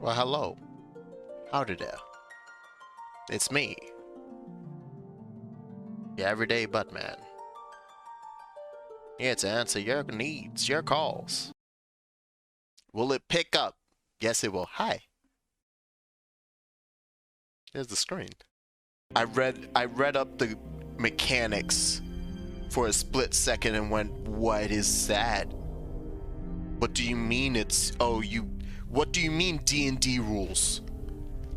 Well, hello. Howdy there. It's me. Your everyday buttman. Here to answer your needs, your calls. Will it pick up? Yes, it will. Hi. Here's the screen. I read up the mechanics for a split second and went, what is that? What do you mean it's what do you mean D&D rules?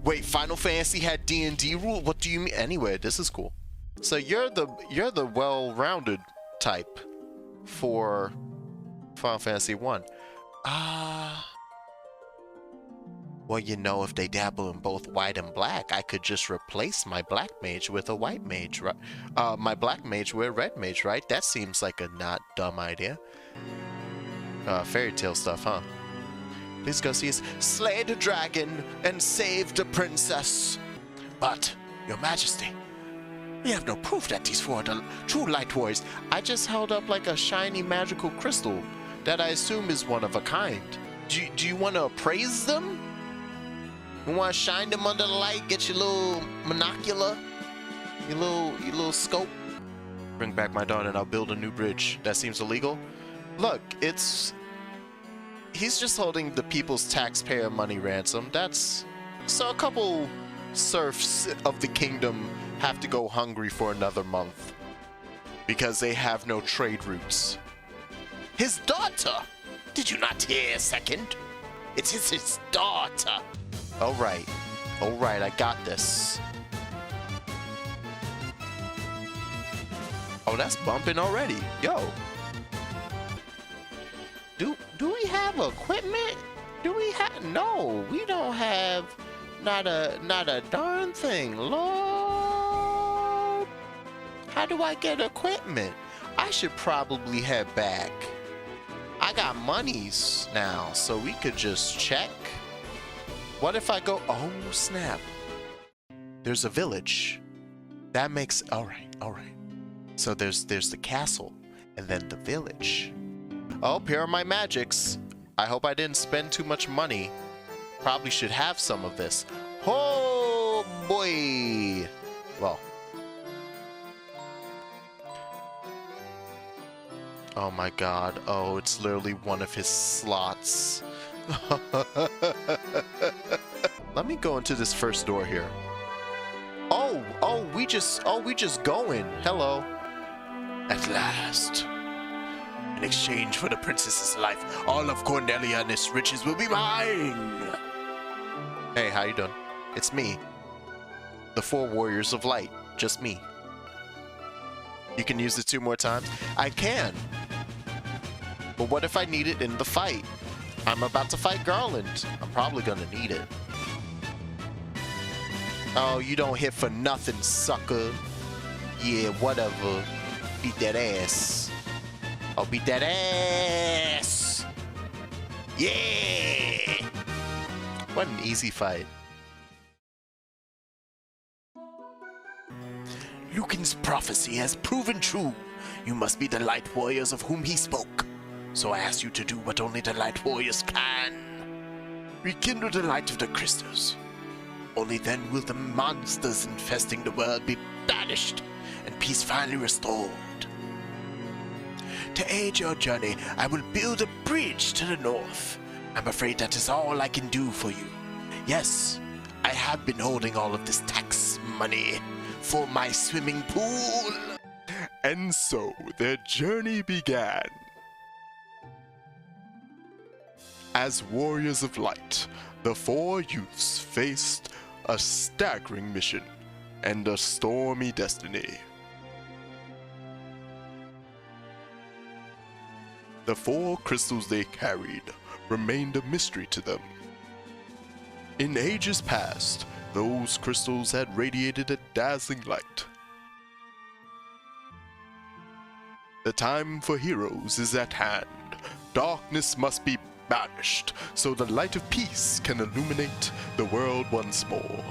Wait, Final Fantasy had D&D rule? What do you mean? Anyway, this is cool. So you're the well-rounded type for Final Fantasy 1. Well, you know, if they dabble in both white and black, I could just replace my black mage with a white mage, right? My black mage with a red mage, right? That seems like a not dumb idea. Fairy tale stuff, huh? Please go see us. Slay the dragon and save the princess. But, your majesty, we have no proof that these four are the true light warriors. I just held up like a shiny magical crystal that I assume is one of a kind. Do you want to appraise them? You want to shine them under the light? Get your little monocular? Your little scope? Bring back my daughter and I'll build a new bridge. That seems illegal? Look, he's just holding the people's taxpayer money ransom. So a couple serfs of the kingdom have to go hungry for another month because they have no trade routes. His daughter? Did you not hear a second? It's his daughter. All right, I got this. Oh, that's bumping already. Yo. Do we have equipment? No, we don't have not a darn thing. Lord, how do I get equipment? I should probably head back. I got monies now, so we could just check. What if I go, oh snap. There's a village. That makes, all right. So there's the castle and then the village. Oh, here are my magics. I hope I didn't spend too much money. Probably should have some of this. Oh boy. Well. Oh my god. Oh, it's literally one of his slots. Let me go into this first door here. Oh, we just going. Hello. At last. In exchange for the princess's life, all of Cornelia and its riches will be mine. Hey, how you doing? It's me. The four warriors of light. Just me. You can use it 2 more times? I can. But what if I need it in the fight? I'm about to fight Garland. I'm probably gonna need it. Oh, you don't hit for nothing, sucker. Yeah, whatever. Beat that ass. I'll beat that ass. Yeah. What an easy fight. Lucan's prophecy has proven true. You must be the light warriors of whom he spoke. So I ask you to do what only the light warriors can. Rekindle the light of the crystals. Only then will the monsters infesting the world be banished and peace finally restored. To aid your journey, I will build a bridge to the north. I'm afraid that is all I can do for you. Yes, I have been holding all of this tax money for my swimming pool. And so their journey began. As warriors of light, the 4 youths faced a staggering mission and a stormy destiny. The 4 crystals they carried remained a mystery to them. In ages past, those crystals had radiated a dazzling light. The time for heroes is at hand. Darkness must be banished so the light of peace can illuminate the world once more.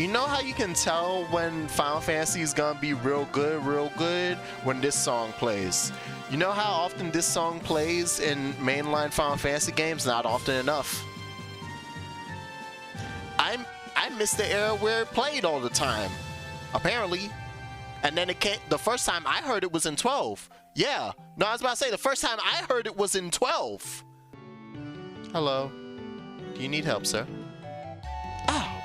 You know how you can tell when Final Fantasy is gonna be real good? When this song plays. You know how often this song plays in mainline Final Fantasy games? Not often enough. I missed the era where it played all the time, apparently. And then it came, the first time I heard it was in 12. Yeah, no, I was about to say, the first time I heard it was in 12. Hello, do you need help, sir? Ow,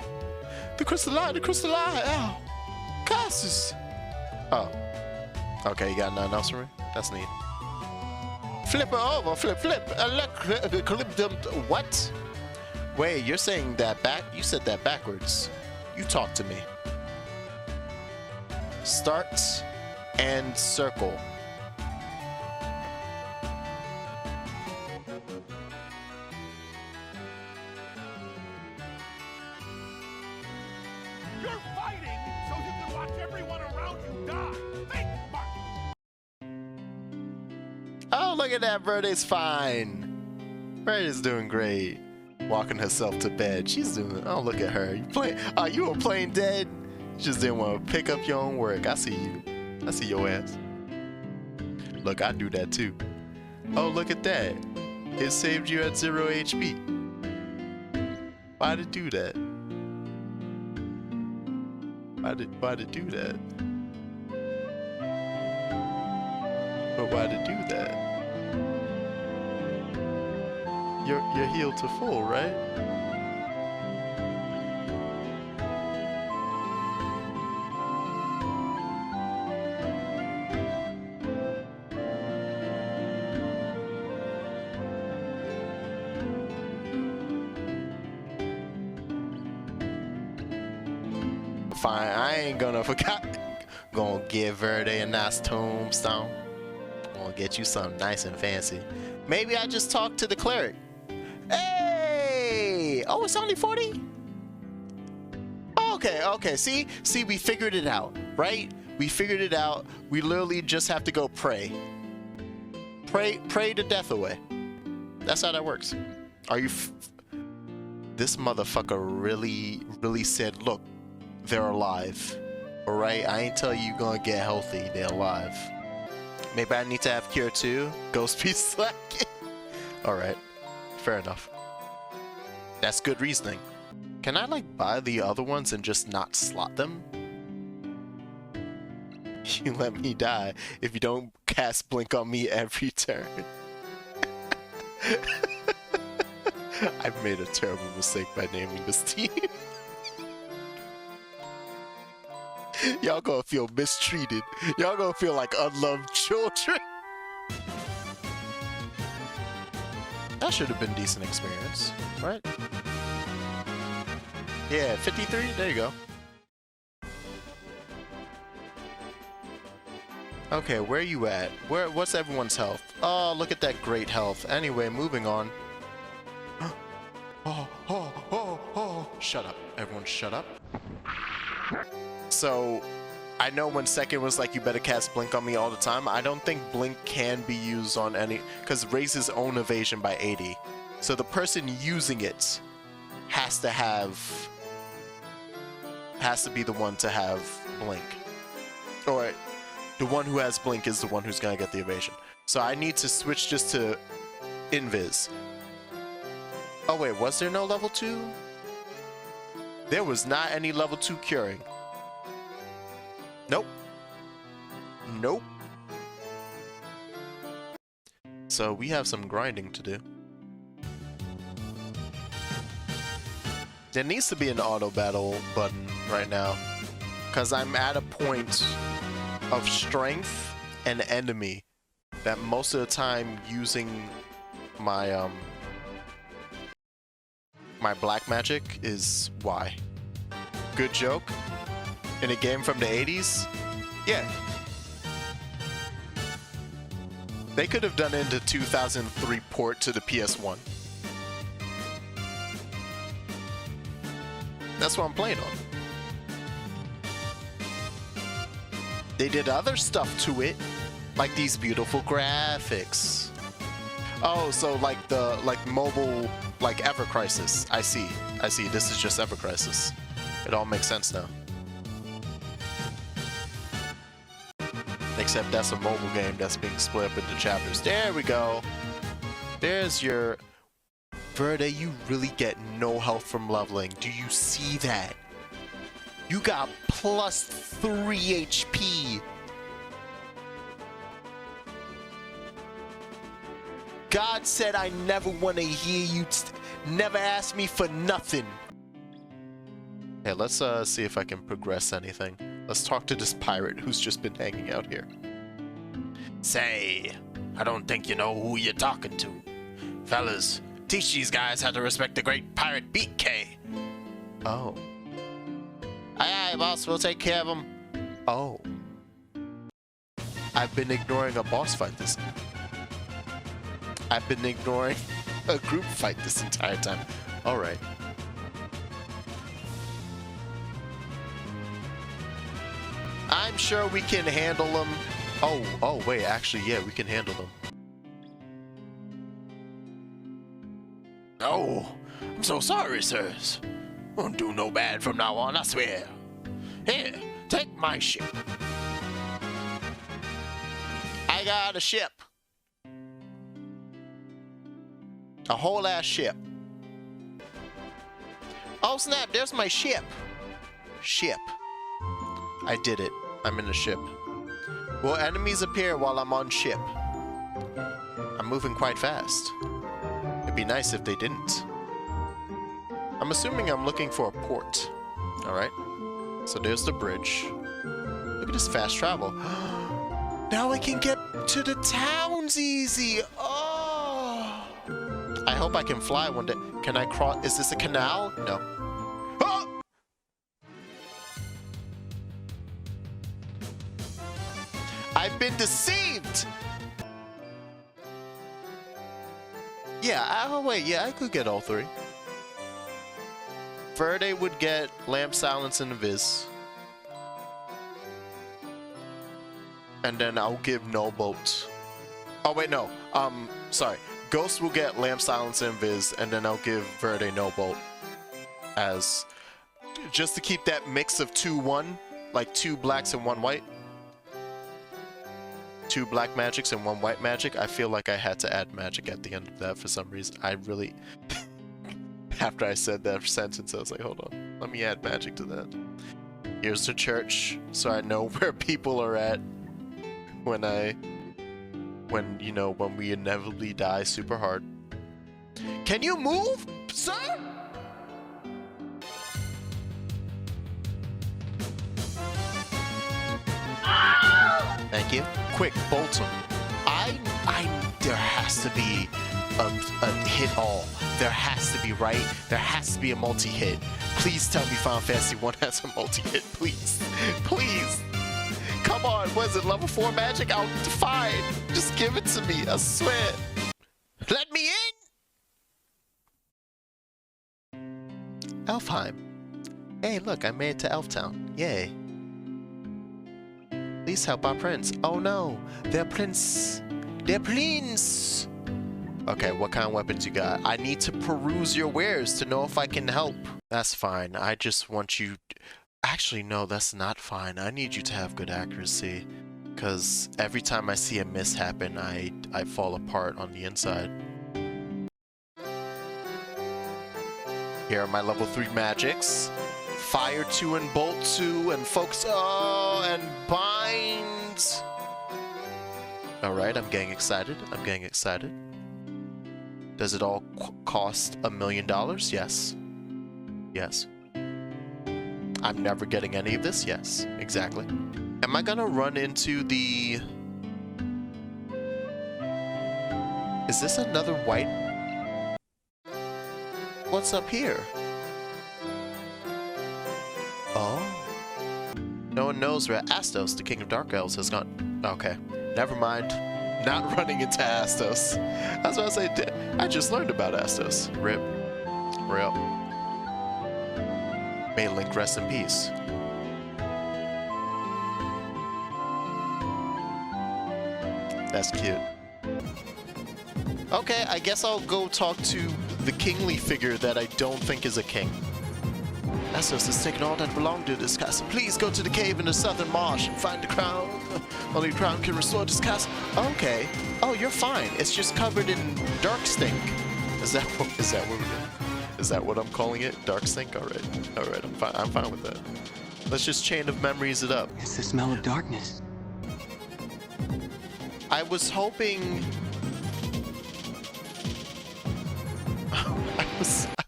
the crystal eye, ow, Cassis. Oh, okay, you got nothing else for me? That's neat. Flip it over, flip, what? Wait, you're saying that back? You said that backwards. You talk to me. Start and circle. You're fighting so you can watch everyone around you die. Think, Mark. Oh, look at that. Verde's fine. Verde's doing great. Walking herself to bed. She's doing. Oh, look at her. You play? You were playing dead. You just didn't want to pick up your own work. I see you. I see your ass. Look, I do that too. Oh, look at that. It saved you at 0 HP. Why'd it do that? Why'd it do that? But why'd it do that? You're healed to full, right? Fine, I ain't gonna gonna give Verde a nice tombstone. Gonna get you something nice and fancy. Maybe I just talk to the cleric. Hey! Oh, it's only 40? Okay. See, we figured it out, right? We figured it out. We literally just have to go pray. Pray to death away. That's how that works. Are you? This motherfucker really said, look, they're alive. All right, I ain't tell you gonna get healthy. They're alive. Maybe I need to have cure too. Ghost be slacking. All right, fair enough. That's good reasoning. Can I like buy the other ones and just not slot them? You let me die if you don't cast blink on me every turn. I've made a terrible mistake by naming this team. Y'all gonna feel mistreated. Y'all gonna feel like unloved children. That should have been decent experience, right? Yeah, 53, there you go. Okay, where you at? What's everyone's health? Oh, look at that great health. Anyway, moving on. Oh. Shut up. Everyone shut up. So, I know when Second was like, you better cast Blink on me all the time. I don't think Blink can be used on any... because it raises own evasion by 80. So the person using it has to be the one to have Blink. Or the one who has Blink is the one who's gonna get the evasion. So I need to switch just to Invis. Oh wait, was there no level 2? There was not any level 2 curing. Nope. So we have some grinding to do. There needs to be an auto battle button right now, because I'm at a point of strength and enemy that most of the time using my my black magic is why. Good joke? In a game from the 80s? Yeah. They could have done it in the 2003 port to the PS1. That's what I'm playing on. They did other stuff to it, like these beautiful graphics. Oh, so like the mobile, like Ever Crisis. I see. This is just Ever Crisis. It all makes sense now. Except that's a mobile game that's being split up into chapters. There we go. There's your... Verde, you really get no health from leveling. Do you see that? You got plus 3 HP. God said I never want to hear you. Never ask me for nothing. Okay, let's see if I can progress anything. Let's talk to this pirate who's just been hanging out here. Say, I don't think you know who you're talking to. Fellas, teach these guys how to respect the great pirate BK. Oh. Aye, aye, boss, we'll take care of him. Oh. I've been ignoring a boss fight this... I've been ignoring a group fight this entire time. Alright. I'm sure we can handle them. Oh, wait, actually, yeah, we can handle them. Oh, I'm so sorry, sirs. Won't do no bad from now on, I swear. Here, take my ship. I got a ship. A whole ass ship. Oh snap, there's my ship. Ship. I did it. I'm in a ship. Will enemies appear while I'm on ship? I'm moving quite fast. It'd be nice if they didn't. I'm assuming I'm looking for a port. Alright. So there's the bridge. Look at this fast travel. Now I can get to the towns easy. Oh. I hope I can fly one day. Can I cross? Is this a canal? No. Oh! I've been deceived! Yeah, oh wait, yeah, I could get all three. Verde would get Lamp, Silence, and Viz. And then I'll give No Bolt. Oh wait, no. Sorry. Ghost will get Lamp, Silence, and Viz, and then I'll give Verde No Bolt. As... just to keep that mix of 2-1. Like 2 blacks and 1 white. 2 black magics and 1 white magic. I feel like I had to add magic at the end of that for some reason. I really... After I said that sentence, I was like, hold on. Let me add magic to that. Here's the church, so I know where people are at when you know, when we inevitably die super hard. Can you move, sir? Thank you. Quick, bolt him. There has to be a hit all. There has to be, right? There has to be a multi-hit. Please tell me Final Fantasy 1 has a multi-hit, please. Please. Come on, what is it, level 4 magic? I'll fine. Just give it to me, I swear. Let me in! Elfheim. Hey, look, I made it to Elftown. Yay. Please help our prince. Oh no, their prince. Their prince! Okay, what kind of weapons you got? I need to peruse your wares to know if I can help. That's fine. I just want you... Actually, no, that's not fine. I need you to have good accuracy. Because every time I see a miss happen, I fall apart on the inside. Here are my level 3 magics. Fire 2 and Bolt 2 and Focus... Oh, and Binds! Alright, I'm getting excited. I'm getting excited. Does it all cost $1 million? Yes. Yes. I'm never getting any of this? Yes, exactly. Am I gonna run into the... Is this another white? What's up here? Oh. No one knows where Astos, the king of dark elves, has gone. Okay, never mind. Not running into Astos. I was about to say, I just learned about Astos. Rip. Rip. May Link rest in peace. That's cute. Okay, I guess I'll go talk to the kingly figure that I don't think is a king. Jaxnos has taken all that belonged to this castle. Please go to the cave in the southern marsh and find the crown. Only the crown can restore this castle. Okay. Oh, you're fine. It's just covered in dark stink. Is that what I'm calling it? Dark stink? Alright, I'm fine with that. Let's just chain of memories it up. It's the smell of darkness. I was hoping I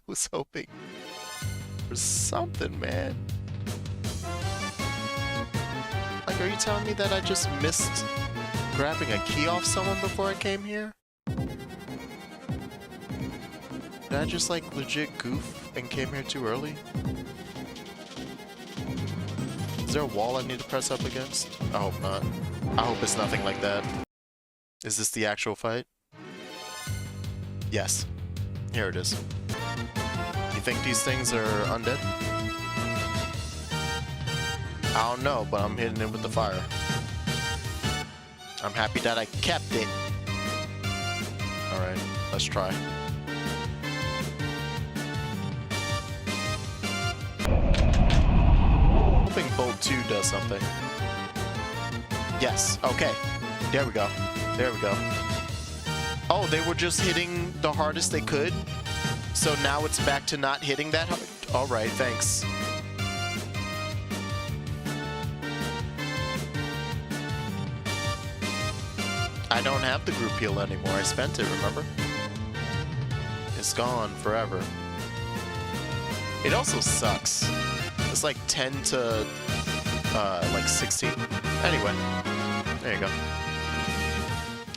was hoping for something, man. Like, are you telling me that I just missed grabbing a key off someone before I came here? Did I just, like, legit goof and came here too early? Is there a wall I need to press up against? I hope not. I hope it's nothing like that. Is this the actual fight? Yes. Here it is. You think these things are undead? I don't know, but I'm hitting it with the fire. I'm happy that I kept it. Alright, let's try. Hoping Bolt 2 does something. Yes, okay. There we go. There we go. Oh, they were just hitting the hardest they could? So now it's back to not hitting that hard? Alright, thanks. I don't have the group heal anymore. I spent it, remember? It's gone forever. It also sucks. It's like 10 to like 16. Anyway, there you go.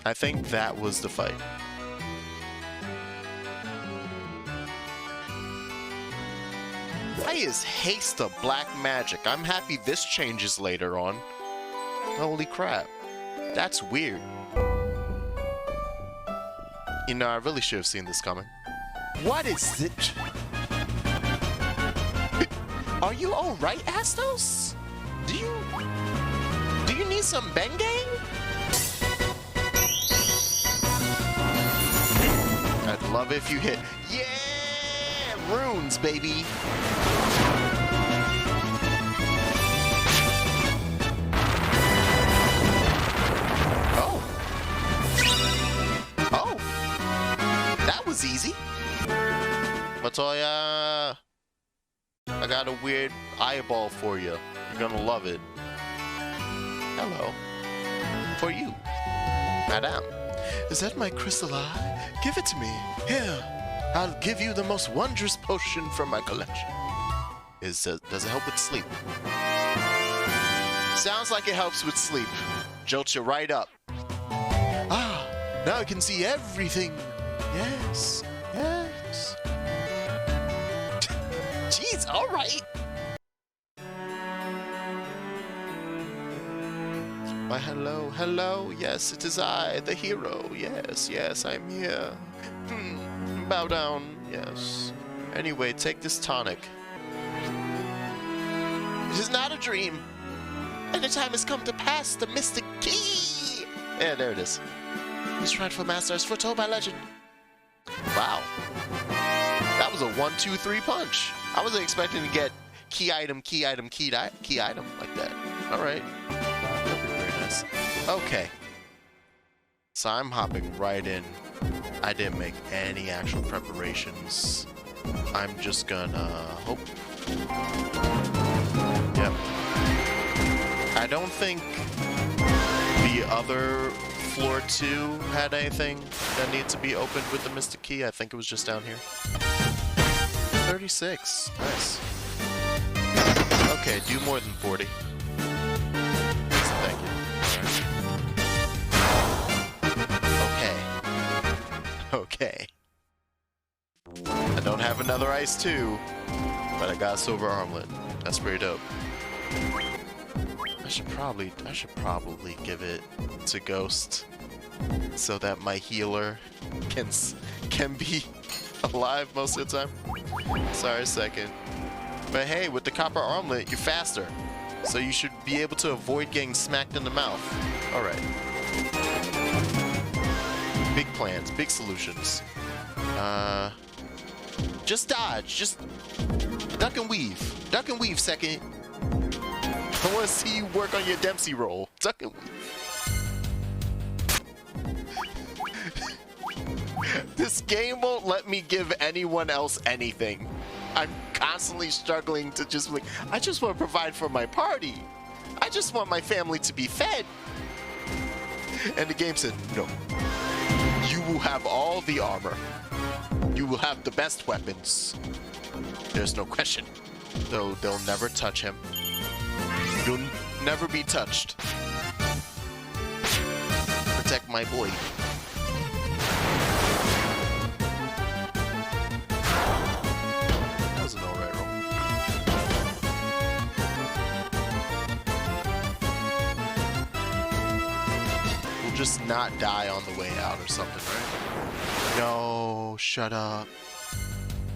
I think that was the fight. Why is haste a black magic? I'm happy this changes later on. Holy crap. That's weird. You know, I really should have seen this coming. What is it? Are you alright, Astos? Do you need some Bengay? I'd love if you hit. Yeah! Runes, baby! Oh. Oh. That was easy. Matoya. I got a weird eyeball for you. You're gonna love it. Hello. For you, madame. Is that my crystal eye? Give it to me. Here. I'll give you the most wondrous potion from my collection. Does it help with sleep? Sounds like it helps with sleep. Jolts you right up. Ah, now I can see everything. Yes, yes. Jeez, all right. Why, hello, hello. Yes, it is I, the hero. Yes, yes, I'm here. Bow down, yes. Anyway, take this tonic. It is not a dream. And the time has come to pass the mystic key. Yeah, there it is. This rightful master is foretold by legend. Wow. That was a 1, 2, 3 punch. I wasn't expecting to get key item, key item, key item like that. All right. That'd be very nice. Okay. So I'm hopping right in. I didn't make any actual preparations. I'm just gonna hope. Yep. I don't think the other floor 2 had anything that needed to be opened with the Mystic Key. I think it was just down here. 36. Nice. Okay, do more than 40. Thank you. Okay. I don't have another ice 2, but I got a silver armlet. That's pretty dope. I should probably give it to Ghost so that my healer can be alive most of the time. Sorry, a second. But hey, with the copper armlet, you're faster, so you should be able to avoid getting smacked in the mouth. All right. Big plans, big solutions. Just dodge, just duck and weave. Duck and weave, second. I want to see you work on your Dempsey roll. Duck and weave. This game won't let me give anyone else anything. I'm constantly struggling to just like, I just want to provide for my party. I just want my family to be fed. And the game said, no. You will have all the armor. You will have the best weapons. There's no question. Though they'll never touch him. You'll never be touched. Protect my boy. That was an alright roll. We'll just not die on the way out or something, right? No, shut up.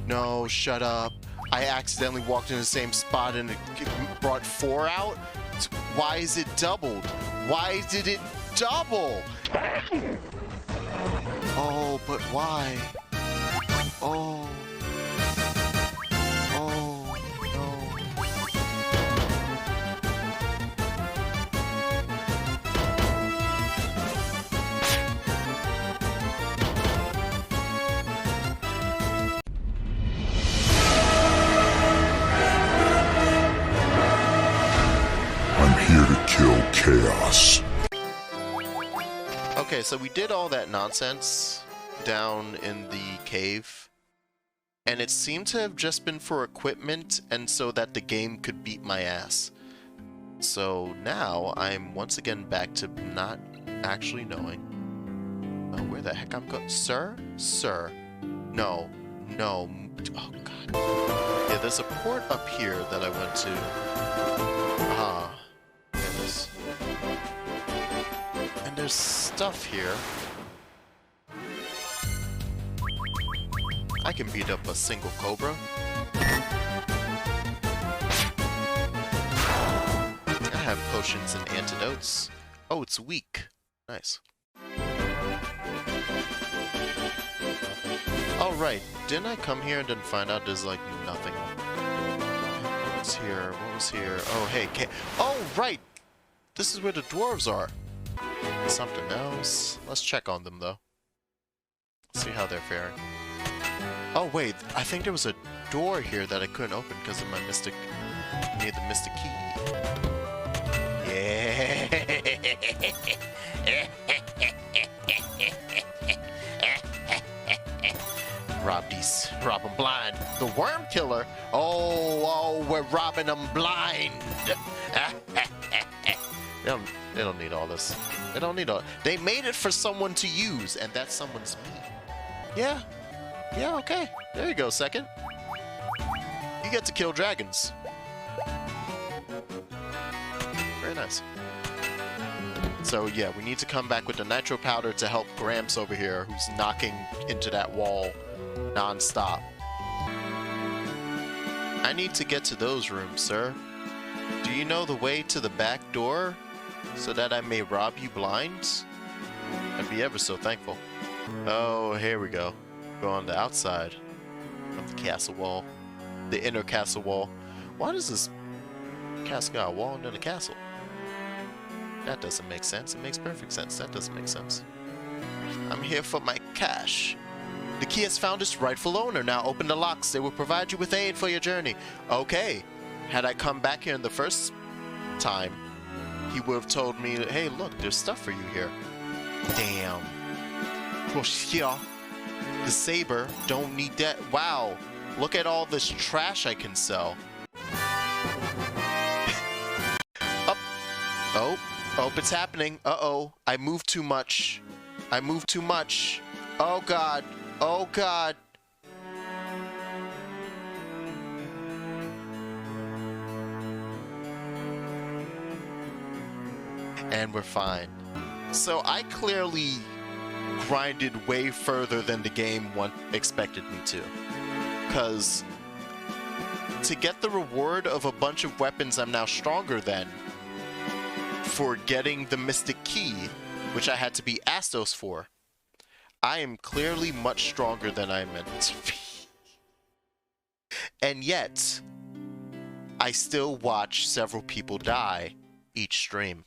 No, shut up. I accidentally walked in the same spot and it brought 4 out? Why is it doubled? Why did it double? Oh, but why? Oh. Oh, no. Here to kill chaos. Okay, so we did all that nonsense down in the cave, and it seemed to have just been for equipment and so that the game could beat my ass. So now I'm once again back to not actually knowing where the heck I'm going. Sir? Sir. No. No. Oh, God. Yeah, there's a port up here that I went to. Ah. And there's stuff here. I can beat up a single cobra. I have potions and antidotes. Oh, it's weak. Nice. Oh, right. Didn't I come here and then find out there's like nothing? What's here? What was here? Oh, hey. Oh, right! This is where the dwarves are. Something else. Let's check on them, though. See how they're faring. Oh, wait. I think there was a door here that I couldn't open because of my mystic... I need the mystic key. Yeah! Rob these. Rob them blind. The worm killer? Oh, we're robbing them blind. They don't need all this. They don't need all. They made it for someone to use, and that someone's me. Yeah. Yeah, okay. There you go, second. You get to kill dragons. Very nice. So, yeah, we need to come back with the nitro powder to help Gramps over here, who's knocking into that wall non-stop. I need to get to those rooms, sir. Do you know the way to the back door so that I may rob you blind? I'd be ever so thankful. Oh, here we go. Go on the outside of the castle wall. The inner castle wall. Why does this castle got a wall and then a castle? That doesn't make sense. It makes perfect sense. That doesn't make sense. I'm here for my cash. The key has found its rightful owner. Now open the locks. They will provide you with aid for your journey. Okay. Had I come back here in the first time, he would have told me, hey, look, there's stuff for you here. Damn. The saber, don't need that. Wow. Look at all this trash I can sell. Oh, it's happening. Uh-oh. I moved too much. I moved too much. Oh, God. Oh, God. And we're fine. So I clearly grinded way further than the game expected me to. Because to get the reward of a bunch of weapons I'm now stronger than, for getting the Mystic Key, which I had to be Astos for, I am clearly much stronger than I meant to be. And yet, I still watch several people die each stream.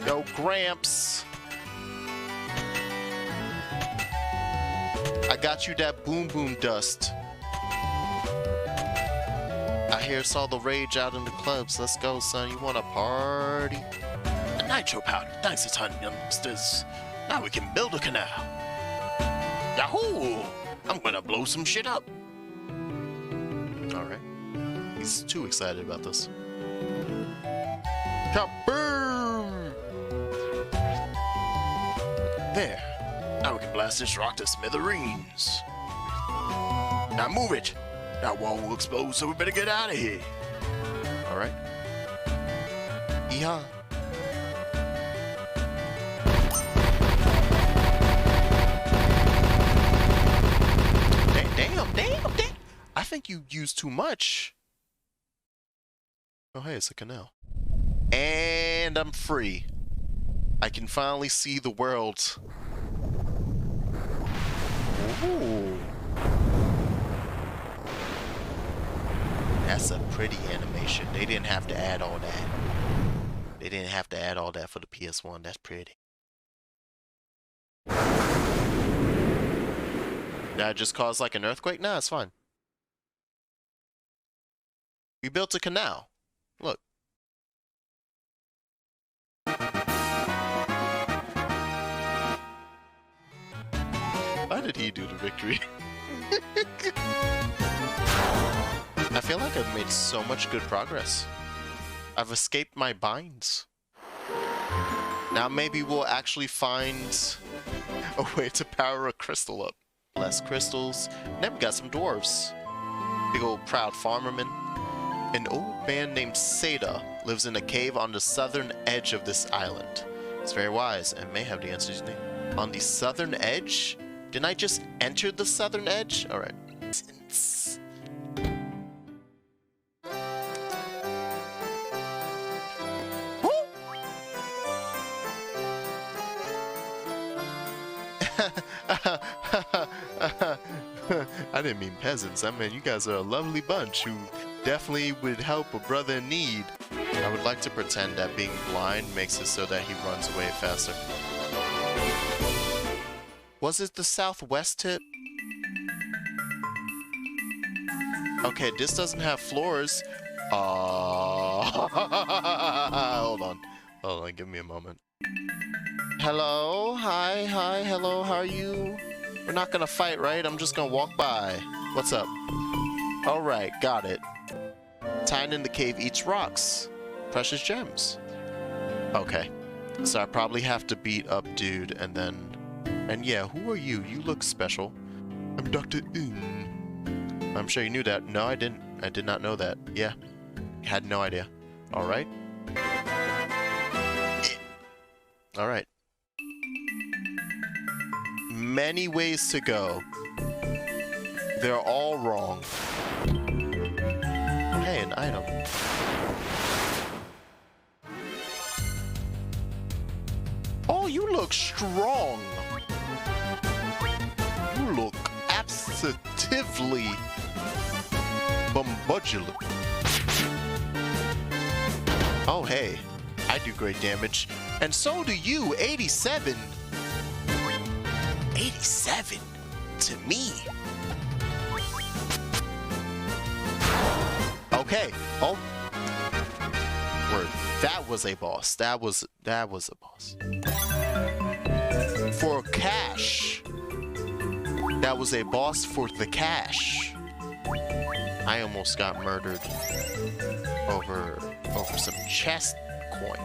Yo, Gramps. I got you that boom boom dust. I hear it's all the rage out in the clubs. Let's go, son. You want a party? A nitro powder. Thanks a ton, youngsters. Now we can build a canal. Yahoo! I'm gonna blow some shit up. Alright. He's too excited about this. Kaboom! There. Now we can blast this rock to smithereens. Now move it. That wall will explode, so we better get out of here. Alright. Yeehaw. Damn. I think you used too much. Oh, hey, it's a canal. And I'm free. I can finally see the world. Ooh. That's a pretty animation. They didn't have to add all that. They didn't have to add all that for the PS1. That's pretty. Did I just cause like an earthquake? Nah, it's fine. We built a canal. Look. Why did he do the victory? I feel like I've made so much good progress. I've escaped my binds. Now maybe we'll actually find a way to power a crystal up. Less crystals. Then we got some dwarves. Big old proud farmerman. An old man named Seda lives in a cave on the southern edge of this island. He's very wise and may have the answer to his name. On the southern edge? Didn't I just enter the southern edge? Alright. I didn't mean peasants. I mean, you guys are a lovely bunch who definitely would help a brother in need. I would like to pretend that being blind makes it so that he runs away faster. Was it the southwest tip? Okay, this doesn't have floors. Hold on, give me a moment. Hello, hi, hello, how are you? We're not gonna fight, right? I'm just gonna walk by. What's up? Alright, got it. Tying in the cave eats rocks. Precious gems. Okay. So I probably have to beat up dude and then... And yeah, who are you? You look special. I'm Dr. I'm sure you knew that. No, I didn't. I did not know that. Yeah. Had no idea. Alright. Alright. Many ways to go. They're all wrong. Oh, hey, an item. Oh, you look strong. You look absolutely bombardulent. Oh, hey. I do great damage. And so do you, 87. 87 to me. Okay. Oh. Word. That was a boss. That was a boss. For cash. That was a boss for the cash. I almost got murdered over some chest coin.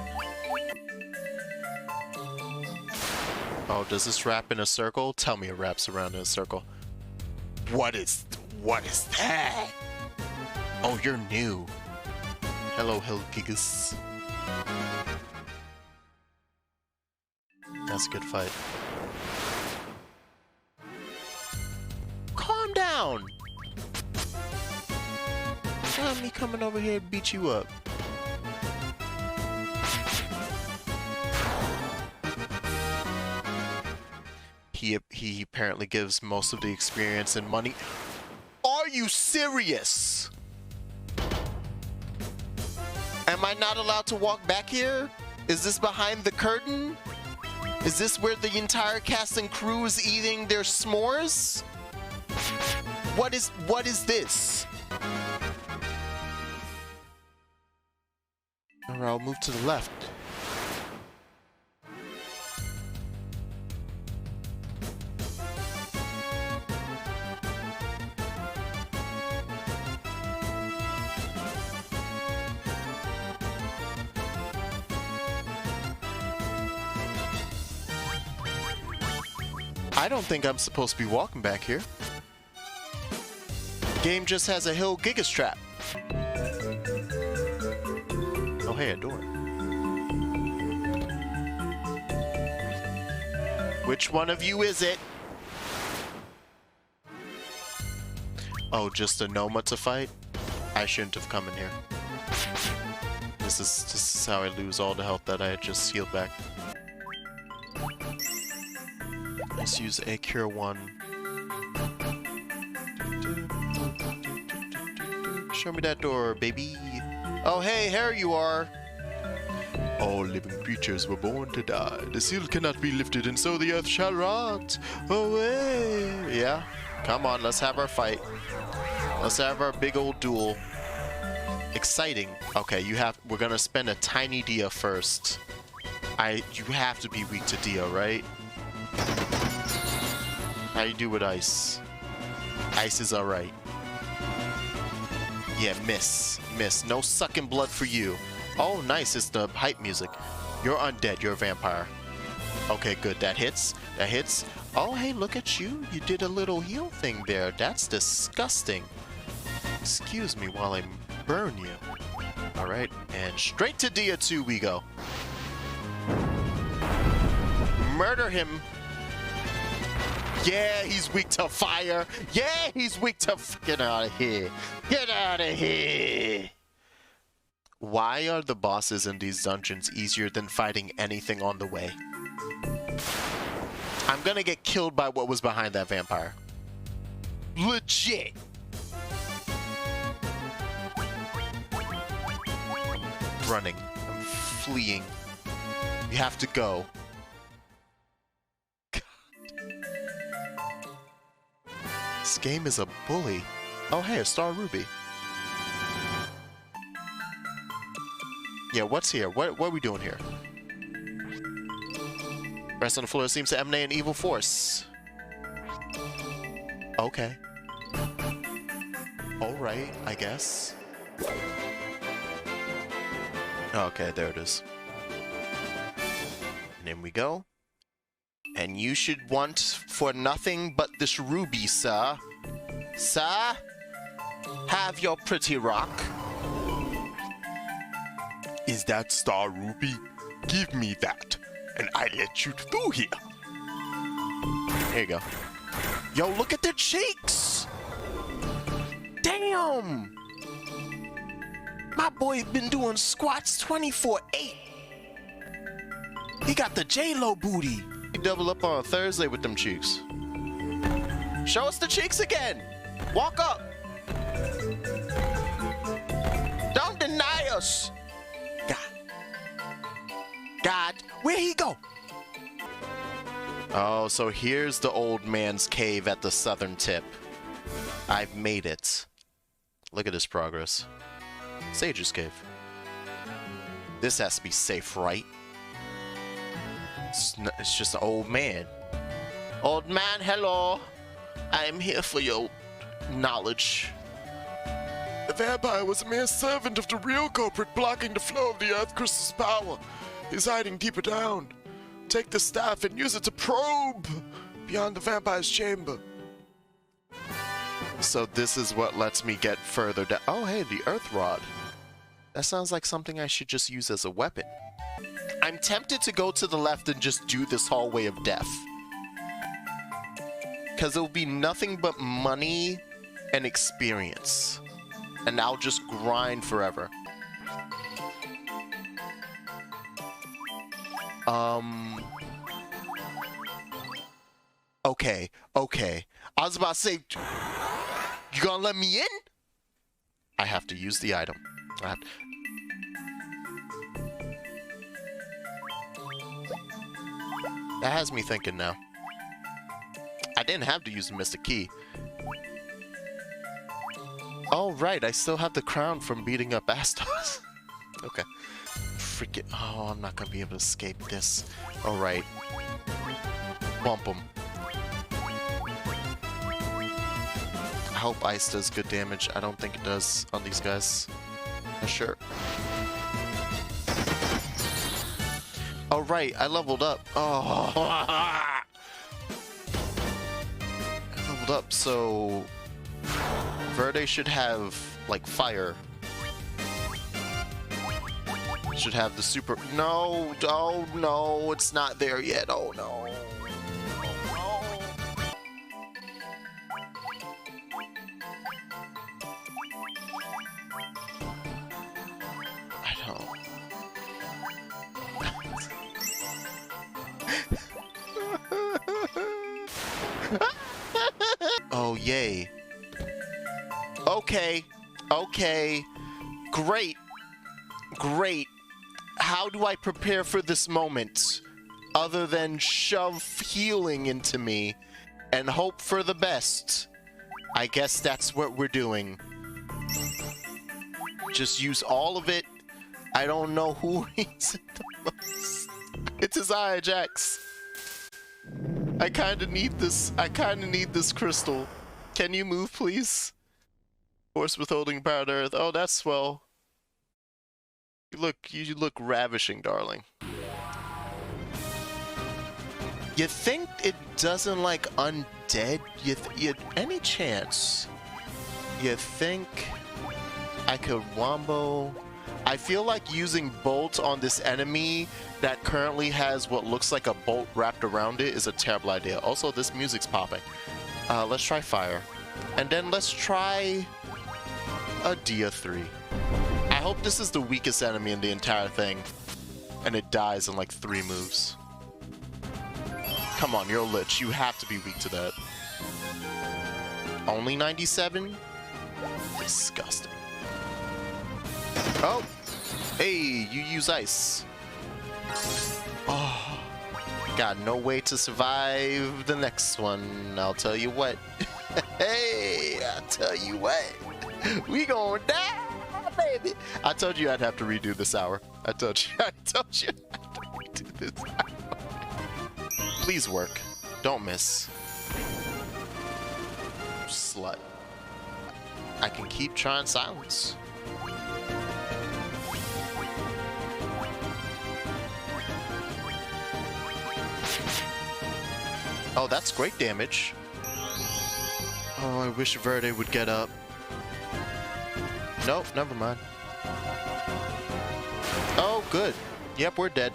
Oh, does this wrap in a circle? Tell me it wraps around in a circle. What is that? Oh, you're new. Hello, Hilgigus. That's a good fight. Calm down! Not me coming over here to beat you up. He apparently gives most of the experience and money. Are you serious? Am I not allowed to walk back here? Is this behind the curtain? Is this where the entire cast and crew is eating their s'mores? What is this? Alright, I'll move to the left. I don't think I'm supposed to be walking back here. The game just has a hill gigas trap. Oh hey, a door. Which one of you is it? Oh, just a Noma to fight? I shouldn't have come in here. This is how I lose all the health that I had just healed back. Let's use a cure 1. Show me that door, baby. Oh, hey, here you are. All living creatures were born to die. The seal cannot be lifted, and so the earth shall rot away. Yeah, come on, let's have our fight. Let's have our big old duel. Exciting. Okay, we're gonna spend a tiny Dia first. You have to be weak to Dia, right? How you do with ice? Ice is alright. Yeah, miss. No sucking blood for you. Oh, nice. It's the hype music. You're undead. You're a vampire. Okay, good. That hits. Oh, hey, look at you. You did a little heal thing there. That's disgusting. Excuse me while I burn you. Alright, and straight to Dia 2 we go. Murder him. Yeah, he's weak to fire. Yeah, he's weak to... Get out of here. Get out of here. Why are the bosses in these dungeons easier than fighting anything on the way? I'm gonna get killed by what was behind that vampire. Legit. I'm running. I'm fleeing. You have to go. This game is a bully. Oh, hey, a Star Ruby. Yeah, what's here? What are we doing here? Rest on the floor seems to emanate an evil force. Okay. Alright, I guess. Okay, there it is. And in we go. And you should want for nothing but this ruby, sir. Sir? Have your pretty rock. Is that Star Ruby? Give me that, and I let you through here. Here you go. Yo, look at the cheeks! Damn! My boy been doing squats 24/8. He got the J-Lo booty. He double up on a Thursday with them cheeks. Show us the cheeks again. Walk up. Don't deny us. God, where'd he go? Oh, so here's the old man's cave at the southern tip. I've made it. Look at this progress. Sage's cave. This has to be safe, right? It's just an old man. Old man, hello. I am here for your knowledge. The vampire was a mere servant of the real culprit, blocking the flow of the Earth Crystal's power. He's hiding deeper down. Take the staff and use it to probe beyond the vampire's chamber. So this is what lets me get further down. Oh, hey, the Earth Rod. That sounds like something I should just use as a weapon. I'm tempted to go to the left and just do this hallway of death. Because it will be nothing but money and experience. And I'll just grind forever. Okay. I was about to say, you gonna let me in? I have to use the item. That has me thinking now. I didn't have to use the Mystic Key. Oh, right, I still have the crown from beating up Astos. Okay. Freaking... Oh, I'm not gonna be able to escape this. Alright. Bump him. I hope ice does good damage. I don't think it does on these guys. Sure. Alright, I leveled up. Oh. I leveled up, so... Verde should have, like, fire. Should have the super... No! Oh, no! It's not there yet. Oh, no. Oh, yay. Okay. Okay. Great. Great. How do I prepare for this moment? Other than shove healing into me and hope for the best. I guess that's what we're doing. Just use all of it. I don't know who needs it the most. It's his eye, Jax. I kinda need this. I kinda need this crystal. Can you move, please? Force withholding power to earth. Oh, that's swell. You look ravishing, darling. You think it doesn't like undead? Any chance? You think I could wombo? I feel like using bolt on this enemy that currently has what looks like a bolt wrapped around it is a terrible idea. Also, this music's popping. Let's try fire. And then let's try a Dia 3. I hope this is the weakest enemy in the entire thing. And it dies in like 3 moves. Come on, you're a lich. You have to be weak to that. Only 97? Disgusting. Oh! Hey, you use ice. Oh. Got no way to survive the next one. I'll tell you what. Hey, I'll tell you what. We gonna die, baby. I told you I'd have to redo this hour. I told you I'd have to redo this hour. Please work. Don't miss. Slut. I can keep trying silence. Oh, that's great damage. Oh, I wish Verde would get up. Nope, never mind. Oh, good. Yep, we're dead.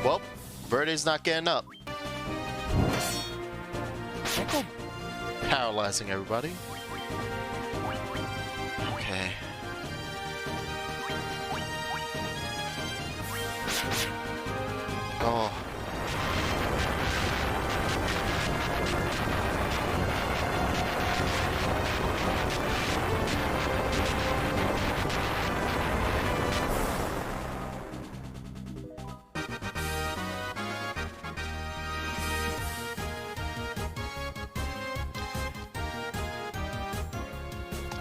Well, Verde's not getting up. Don't go paralyzing everybody. Okay. Oh.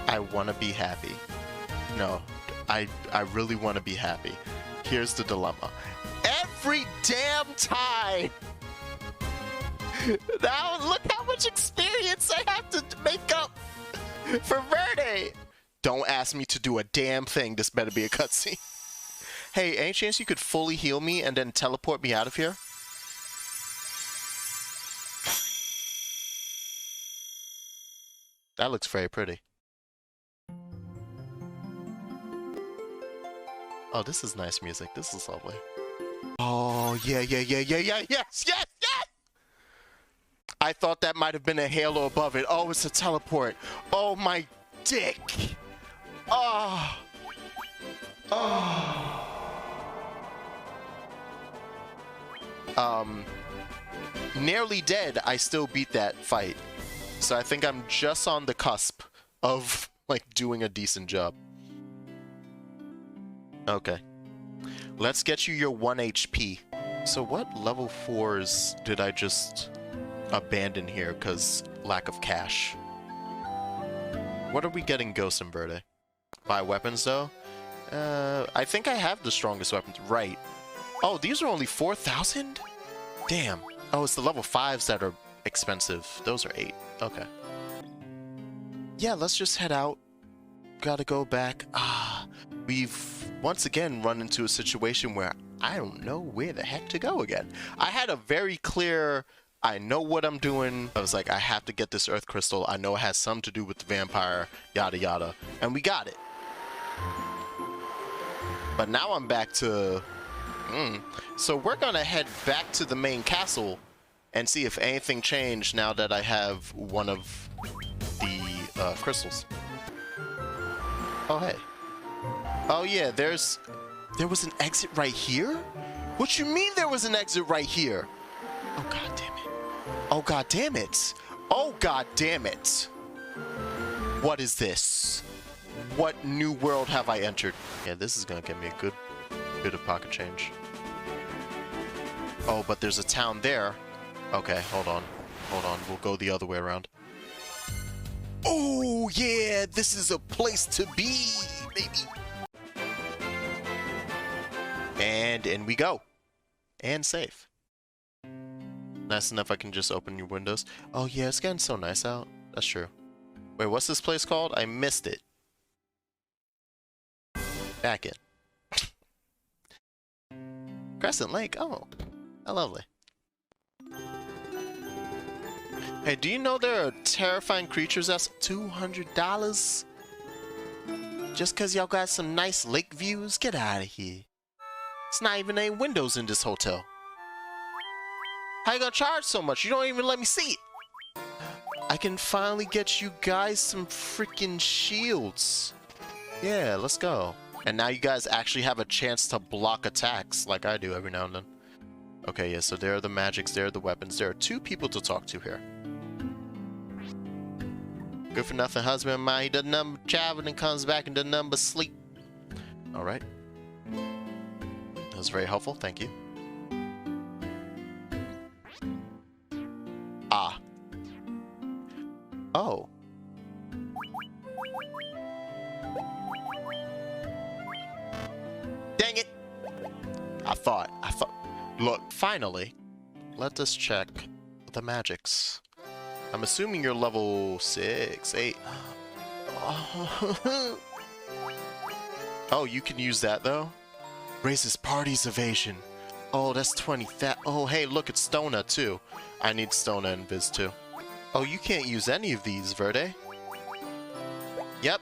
I want to be happy. No, I really want to be happy. Here's the dilemma. Every damn time! Now look how much experience I have to make up for Verde! Don't ask me to do a damn thing. This better be a cutscene. Hey, any chance you could fully heal me and then teleport me out of here? That looks very pretty. Oh, this is nice music. This is lovely. Oh, yeah, yes, yes! I thought that might have been a halo above it. Oh, it's a teleport. Oh, my dick. Oh. Oh. Nearly dead, I still beat that fight. So I think I'm just on the cusp of, like, doing a decent job. Okay. Let's get you your 1 HP. So what level 4s did I just abandon here because lack of cash? What are we getting Ghost and Verde? Buy weapons though? I think I have the strongest weapons. Right. Oh, these are only 4,000? Damn. Oh, it's the level 5s that are expensive. Those are 8. Okay. Yeah, let's just head out. Gotta go back. We've once again run into a situation where I don't know where the heck to go again. I had a very clear, I know what I'm doing. I was like, I have to get this Earth Crystal. I know it has something to do with the vampire, yada yada. And we got it. But now I'm back to... So we're gonna head back to the main castle and see if anything changed now that I have one of the crystals. Oh, hey. Oh, yeah, there was an exit right here? What you mean there was an exit right here? Oh, god damn it. Oh, god damn it. Oh, god damn it. What is this? What new world have I entered? Yeah, this is gonna get me a good bit of pocket change. Oh, but there's a town there. Okay, hold on. Hold on, we'll go the other way around. Oh, yeah, this is a place to be, baby. And in we go. And save. Nice enough I can just open your windows. Oh, yeah, it's getting so nice out. That's true. Wait, what's this place called? I missed it. Back in. Crescent Lake. Oh, how lovely. Hey, do you know there are terrifying creatures that's $200? Just cause y'all got some nice lake views? Get out of here. It's not even any windows in this hotel. How you gonna charge so much? You don't even let me see it. I can finally get you guys some freaking shields. Yeah, let's go. And now you guys actually have a chance to block attacks like I do every now and then. Okay, yeah, so there are the magics, there are the weapons. There are 2 people to talk to here. Good for nothing husband of mine. He does nothing but travel and comes back and does nothing but sleep. Alright. That was very helpful, thank you. Ah. Oh. Dang it! I thought. Look, finally, let us check the magics. I'm assuming you're level 6, 8. Oh, you can use that though? Raises party's evasion. Oh, that's 20. Oh, hey, look, it's Stona too. I need Stona and Viz too. Oh, you can't use any of these, Verde. Yep.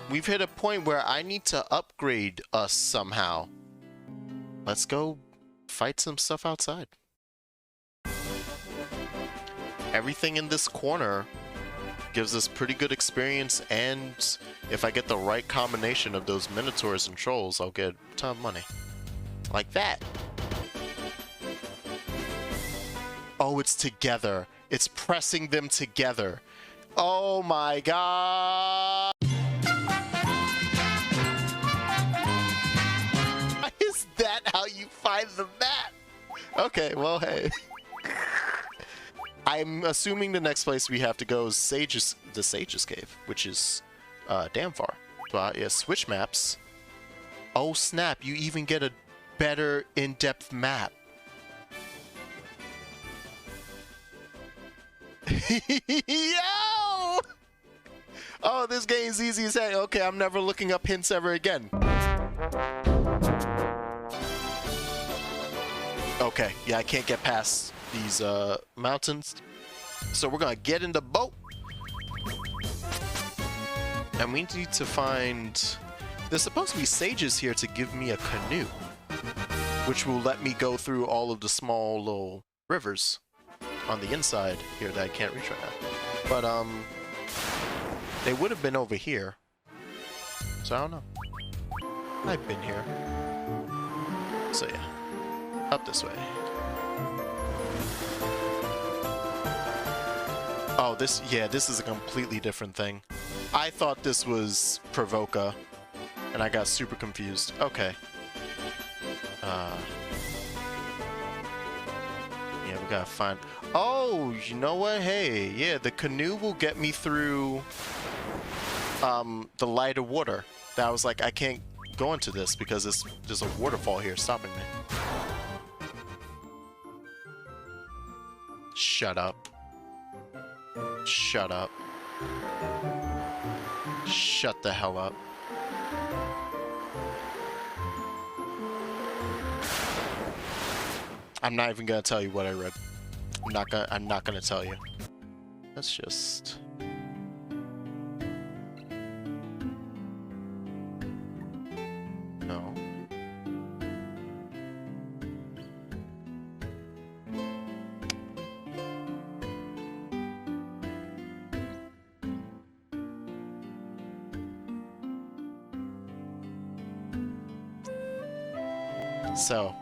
We've hit a point where I need to upgrade us somehow. Let's go fight some stuff outside. Everything in this corner gives us pretty good experience, and if I get the right combination of those minotaurs and trolls, I'll get a ton of money. Like that. Oh, it's together. It's pressing them together. Oh my god. Is that how you find the map? Okay, well, hey. I'm assuming the next place we have to go is the Sage's Cave, which is damn far. But yeah, switch maps. Oh snap, you even get a better in-depth map. Yo! Oh, this game's easy as heck. Okay, I'm never looking up hints ever again. Okay, yeah, I can't get past these mountains. So we're gonna get in the boat. And we need to find... There's supposed to be sages here to give me a canoe, which will let me go through all of the small little rivers on the inside here that I can't reach right now. But they would have been over here. So I don't know. I've been here. So yeah, up this way. Oh, this is a completely different thing. I thought this was Provoca, and I got super confused. Okay. Yeah, we gotta find... Oh, you know what? Hey, yeah, the canoe will get me through the lighter water. That was like, I can't go into this because there's a waterfall here stopping me. Shut up. Shut up. Shut the hell up. I'm not even gonna tell you what I read. I'm not gonna tell you. Let's just... No. So,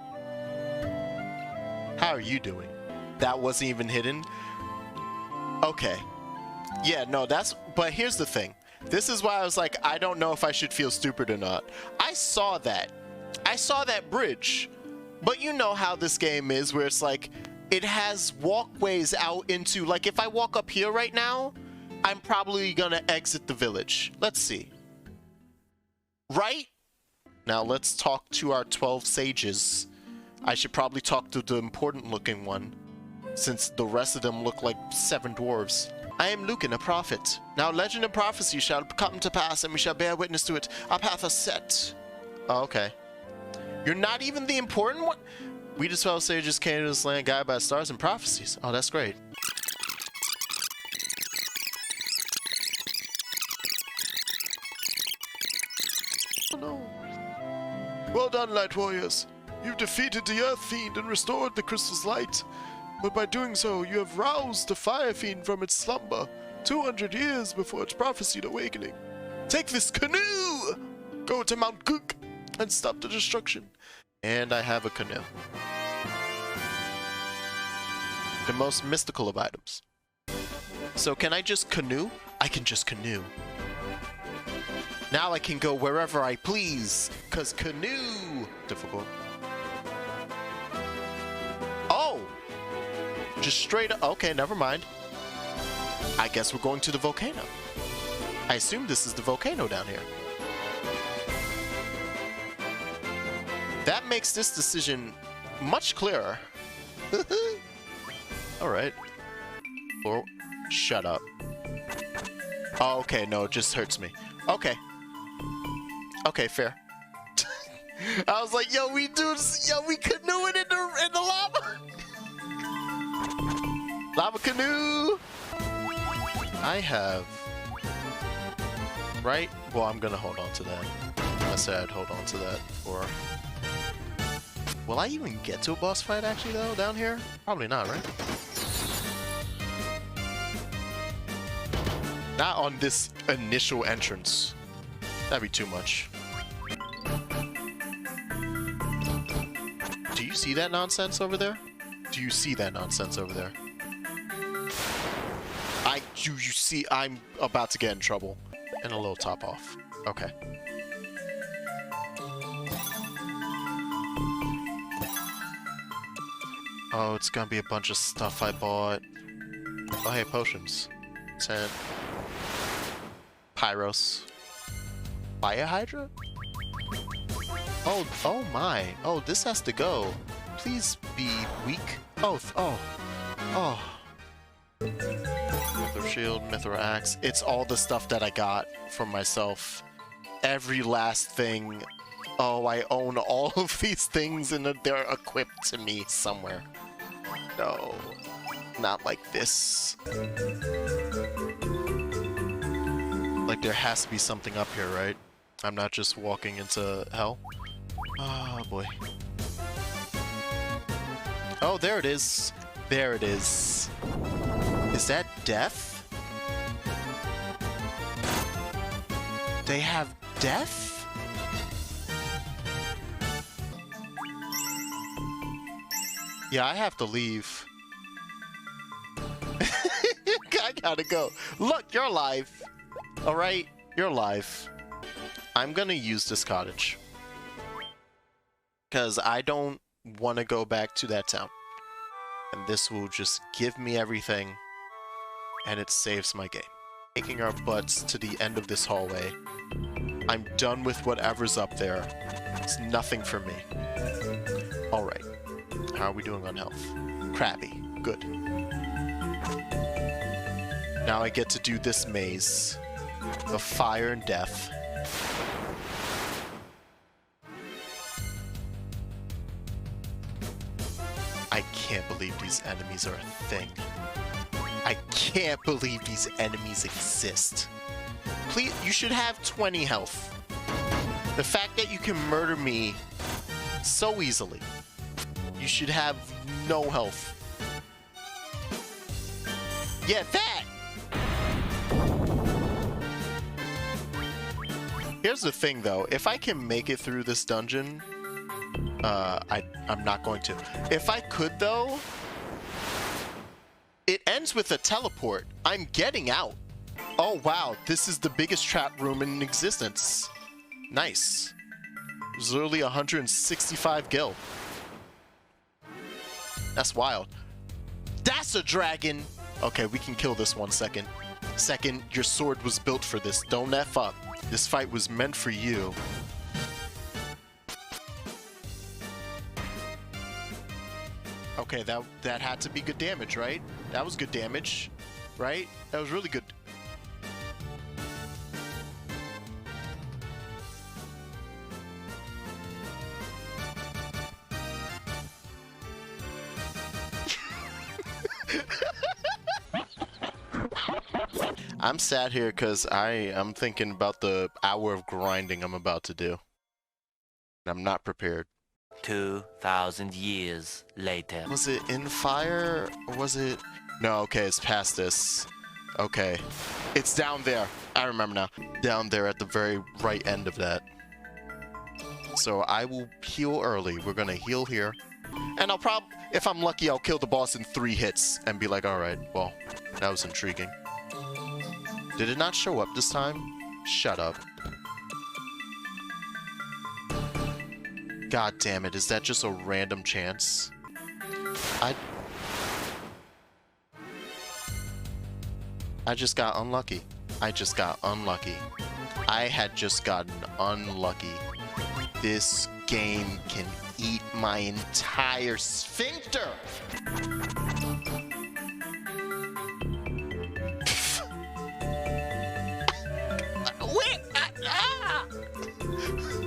how are you doing? That wasn't even hidden? Okay. Yeah, no, that's... But here's the thing. This is why I was like, I don't know if I should feel stupid or not. I saw that. I saw that bridge. But you know how this game is, where it's like, it has walkways out into... Like, if I walk up here right now, I'm probably gonna exit the village. Let's see. Right? Now, let's talk to our 12 sages. I should probably talk to the important-looking one, since the rest of them look like 7 dwarves. I am Lucan, a prophet. Now legend and prophecy shall come to pass, and we shall bear witness to it. Our path is set. Oh, okay. You're not even the important one? We the 12 sages came to this land guided by stars and prophecies. Oh, that's great. Oh no. Well done, Light Warriors. You've defeated the Earth Fiend and restored the crystal's light. But by doing so, you have roused the Fire Fiend from its slumber, 200 years before its prophesied awakening. Take this canoe! Go to Mount Gulg and stop the destruction. And I have a canoe. The most mystical of items. So can I just canoe? I can just canoe. Now I can go wherever I please, cause canoe! Difficult. Oh! Just straight up, okay, never mind. I guess we're going to the volcano. I assume this is the volcano down here. That makes this decision much clearer. Alright. Or, shut up. Oh, okay, no, it just hurts me. Okay. Okay, fair. I was like, yo, we canoeing in the lava. Lava canoe. I have. Right? Well, I'm gonna hold on to that. I said I'd hold on to that for. Will I even get to a boss fight actually though down here? Probably not, right? Not on this initial entrance. That'd be too much. Do you see that nonsense over there? Do you see that nonsense over there? You see, I'm about to get in trouble. And a little top off. Okay. Oh, it's gonna be a bunch of stuff I bought. Oh, hey, potions. 10. Pyros. Fire Hydra? Oh my. Oh, this has to go. Please be weak. Oh. Mithril Shield, Mithril Axe. It's all the stuff that I got from myself. Every last thing. Oh, I own all of these things and they're equipped to me somewhere. No. Not like this. Like there has to be something up here, right? I'm not just walking into hell. Oh boy. Oh, there it is. There it is. Is that death? They have death? Yeah, I have to leave. I gotta go. Look, you're alive. Alright, you're alive. I'm gonna use this cottage. Because I don't want to go back to that town. And this will just give me everything, and it saves my game. Taking our butts to the end of this hallway. I'm done with whatever's up there. It's nothing for me. Alright. How are we doing on health? Crappy. Good. Now I get to do this maze of fire and death. I can't believe these enemies are a thing. I can't believe these enemies exist. Please, you should have 20 health. The fact that you can murder me so easily. You should have no health. Yeah, that! Here's the thing, though. If I can make it through this dungeon, I'm not going to. If I could, though, it ends with a teleport. I'm getting out. Oh, wow. This is the biggest trap room in existence. Nice. There's literally 165 gil. That's wild. That's a dragon! Okay, we can kill this 1 second. Second, your sword was built for this. Don't F up. This fight was meant for you. Okay, that had to be good damage, right? That was good damage, right? That was really good. I'm sad here because I'm thinking about the hour of grinding I'm about to do. I'm not prepared. 2,000 years later. Was it in fire or was it? No, okay, it's past this. Okay. It's down there. I remember now. Down there at the very right end of that. So I will heal early. We're gonna heal here. And I'll if I'm lucky, I'll kill the boss in 3 hits and be like, alright, well, that was intriguing. Did it not show up this time? Shut up. God damn it, is that just a random chance? I just got unlucky. I just got unlucky. I had just gotten unlucky. This game can eat my entire sphincter!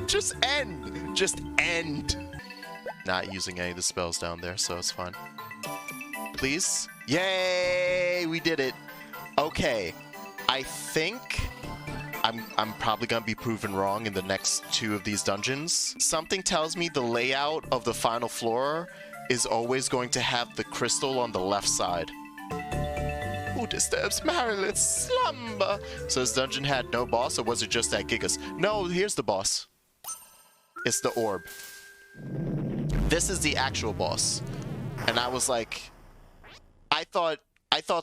Just end! Just end! Not using any of the spells down there, so it's fine. Please? Yay! We did it! Okay. I think I'm probably gonna be proven wrong in the next 2 of these dungeons. Something tells me the layout of the final floor is always going to have the crystal on the left side. Who disturbs Marilyn's slumber? So this dungeon had no boss, or was it just that Gigas? No, here's the boss. It's the orb. This is the actual boss. And I was like, I thought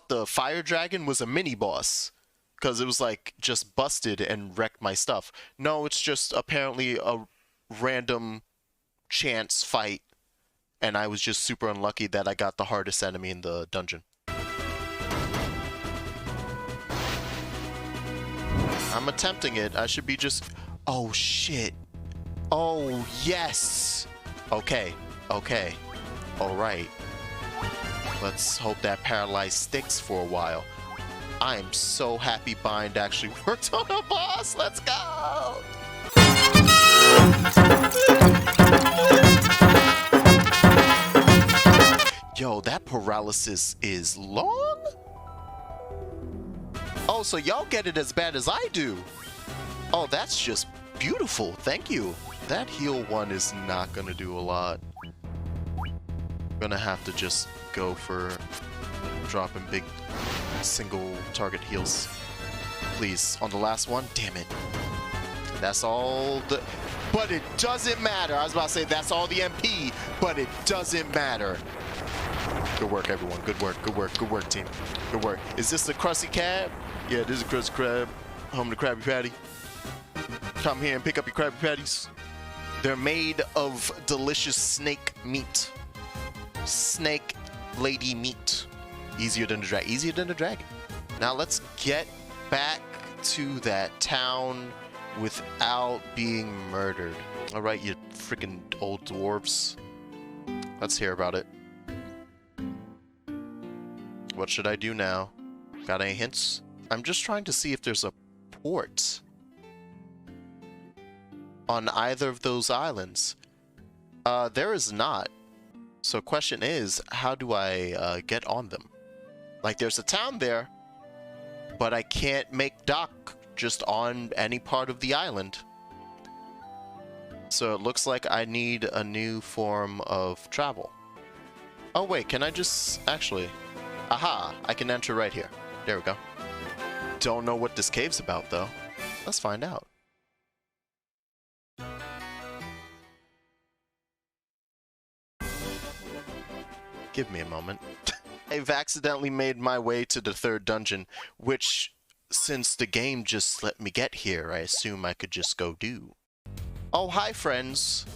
the fire dragon was a mini boss, because it was like just busted and wrecked my stuff. No, it's just apparently a random chance fight, and I was just super unlucky that I got the hardest enemy in the dungeon. I'm attempting it. I should be just... Oh, shit. Oh, yes. Okay. Okay. All right. Let's hope that paralyzed sticks for a while. I am so happy Bind actually worked on a boss. Let's go. Yo, that paralysis is long? Oh, so y'all get it as bad as I do. Oh, that's just beautiful. Thank you. That heal one is not gonna do a lot. Gonna have to just go for dropping big single target heals. Please, on the last one. Damn it. That's all the... But it doesn't matter. I was about to say that's all the MP, but it doesn't matter. Good work, everyone. Good work, good work, good work, team. Good work. Is this the Krusty Krab? Yeah, this is Krusty Krab. Home to Krabby Patty. Come here and pick up your Krabby Patties. They're made of delicious snake meat. Snake lady meat. Easier than a dragon. Now let's get back to that town without being murdered. All right, you freaking old dwarves. Let's hear about it. What should I do now? Got any hints? I'm just trying to see if there's a port on either of those islands. There is not. So question is, how do I get on them? Like, there's a town there, but I can't make dock just on any part of the island. So it looks like I need a new form of travel. Oh wait, can I just actually... Aha, I can enter right here. There we go. Don't know what this cave's about though. Let's find out. Give me a moment. I've accidentally made my way to the third dungeon, which, since the game just let me get here, I assume I could just go do. Oh, hi friends.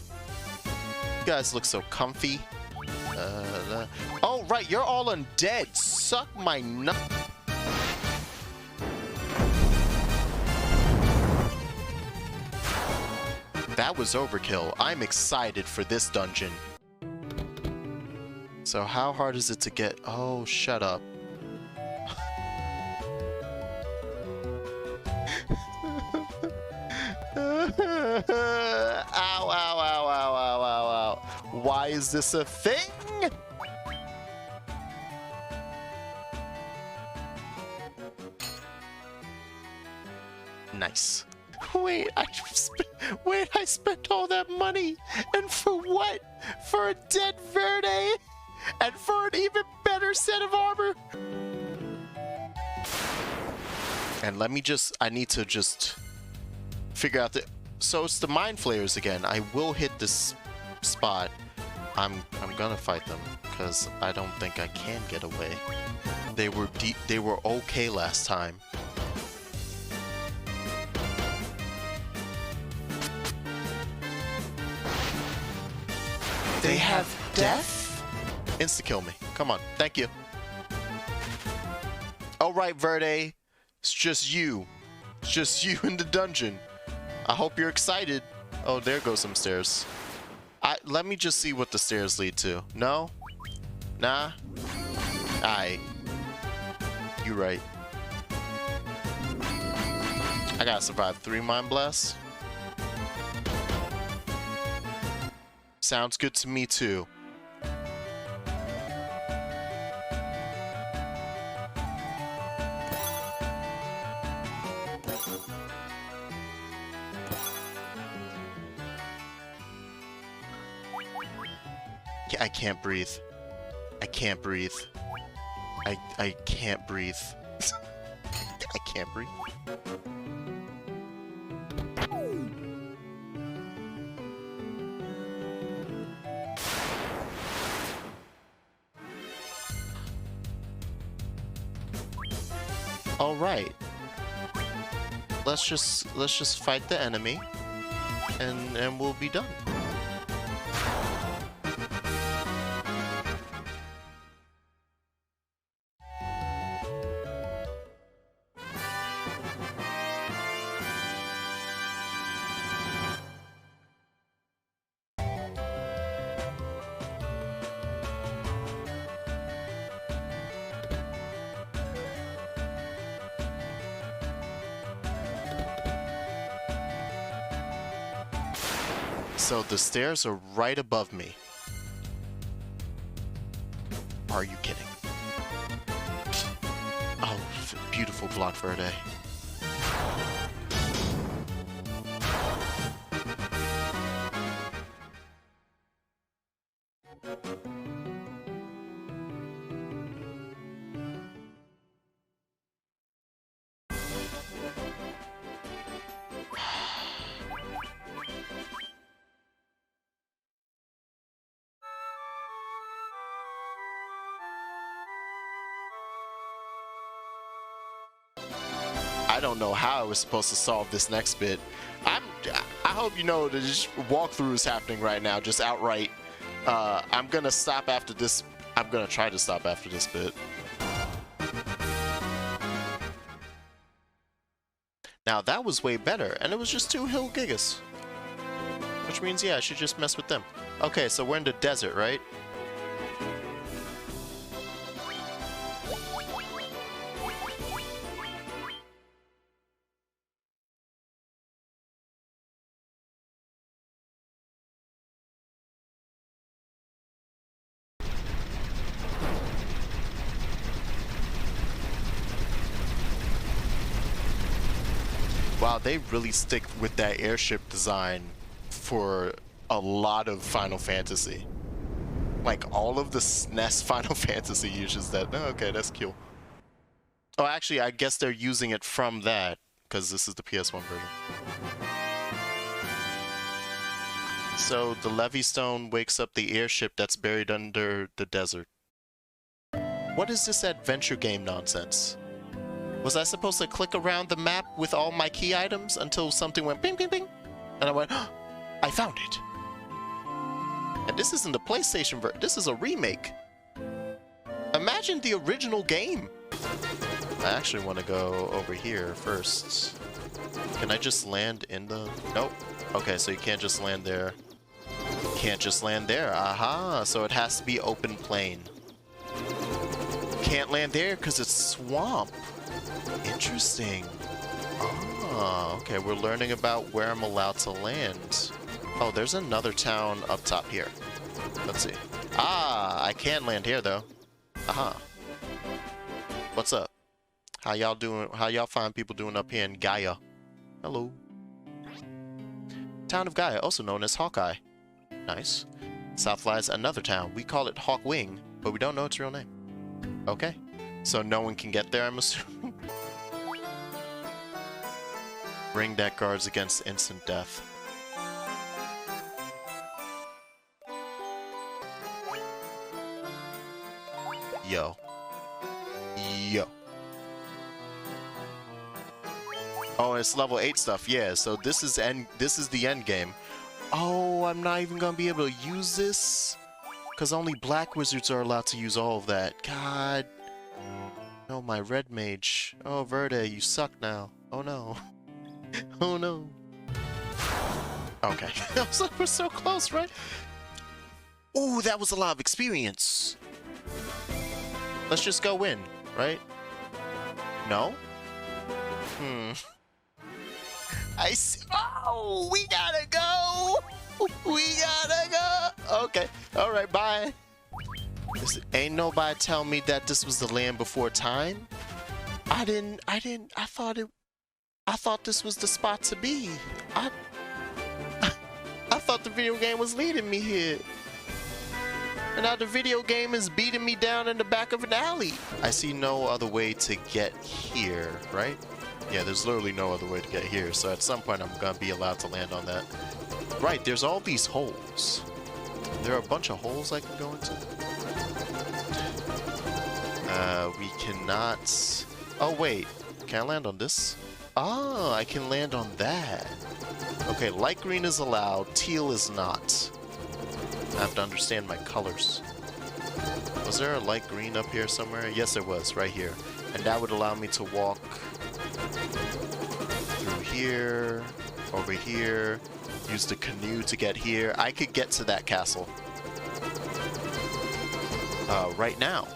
You guys look so comfy. Oh, right, you're all undead. Suck my nut. That was overkill. I'm excited for this dungeon. So how hard is it to get... Oh, shut up. Ow, ow, ow, ow, ow, ow, ow. Why is this a thing? Nice. Wait, I spent all that money, and for what? For a dead Verde? And for an even better set of armor? And let me just, I need to just figure out the, so it's the Mind Flayers again. I will hit this spot. I'm gonna fight them, because I don't think I can get away. They were okay last time. They have death? Insta-kill me. Come on. Thank you. Alright, Verde. It's just you. It's just you in the dungeon. I hope you're excited. Oh, there goes some stairs. Let me just see what the stairs lead to. No? Nah? Aight. You right. I gotta survive 3 Mind Blasts. Sounds good to me too. I can't breathe. I can't breathe. I can't breathe. I can't breathe. All right. Let's just fight the enemy, and we'll be done. So the stairs are right above me. Are you kidding? Oh, beautiful block for a day. I don't know how I was supposed to solve this next bit. I hope you know that this walkthrough is happening right now, just outright. I'm gonna stop after this I'm gonna try to stop after this bit. Now that was way better, and it was just 2 hill gigas. Which means, yeah, I should just mess with them. Okay, so we're in the desert, right? Wow, they really stick with that airship design for a lot of Final Fantasy. Like, all of the SNES Final Fantasy uses that. Oh, okay, that's cool. Oh, actually, I guess they're using it from that, because this is the PS1 version. So, the Levy Stone wakes up the airship that's buried under the desert. What is this adventure game nonsense? Was I supposed to click around the map with all my key items until something went ping, ping, ping? And I went, oh, I found it. And this isn't the PlayStation version. This is a remake. Imagine the original game. I actually want to go over here first. Can I just land in the... Nope. Okay, so you can't just land there. Can't just land there. Aha, so it has to be open plain. Can't land there because it's swamp. Interesting. Ah, okay, we're learning about where I'm allowed to land. Oh, there's another town up top here. Let's see. Ah, I can land here though. Aha. What's up? How y'all doing? How y'all fine people doing up here in Gaia? Hello. Town of Gaia, also known as Hawkeye. Nice. South lies another town. We call it Hawkwing, but we don't know its real name. Okay. So no one can get there, I'm assuming. Ring that guards against instant death. Yo. Yo. Oh, it's level 8 stuff. Yeah, so this is the end game. Oh, I'm not even gonna be able to use this because only black wizards are allowed to use all of that. God. Oh, my red mage. Oh, Verde, you suck now. Oh no. Oh no. Okay. We're so close, right? Ooh, that was a lot of experience. Let's just go in, right? No? I see. Oh, we gotta go. We gotta go. Okay. All right. Bye. Ain't nobody tell me that this was the land before time. I thought this was the spot to be. I thought the video game was leading me here. And now the video game is beating me down in the back of an alley. I see no other way to get here, right? Yeah, there's literally no other way to get here. So at some point I'm gonna be allowed to land on that. Right, there's all these holes. There are a bunch of holes I can go into. We cannot... Oh, wait. Can I land on this? Ah, I can land on that. Okay, light green is allowed, teal is not. I have to understand my colors. Was there a light green up here somewhere? Yes, there was, right here. And that would allow me to walk through here, over here, use the canoe to get here. I could get to that castle right now.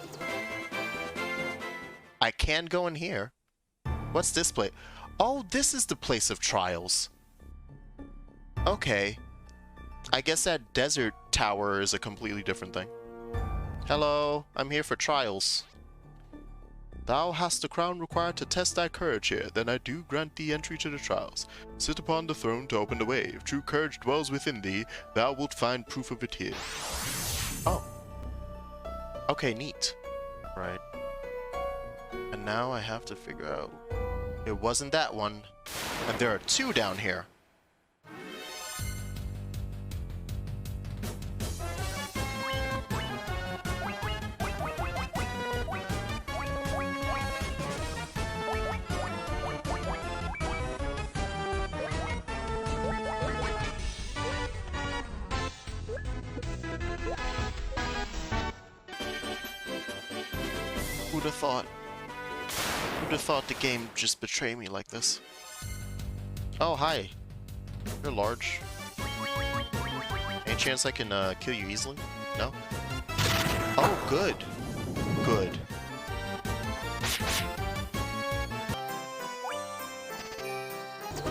I can go in here. What's this place? Oh, this is the place of trials. Okay. I guess that desert tower is a completely different thing. Hello, I'm here for trials. Thou hast the crown required to test thy courage here, then I do grant thee entry to the trials. Sit upon the throne to open the way. If true courage dwells within thee, thou wilt find proof of it here. Oh. Okay, neat. Right. And now I have to figure out... It wasn't that one. And there are 2 down here. Who'd have thought? Who'd have thought the game just betrayed me like this? Oh, hi. You're large. Any chance I can kill you easily? No? Oh, good. Good.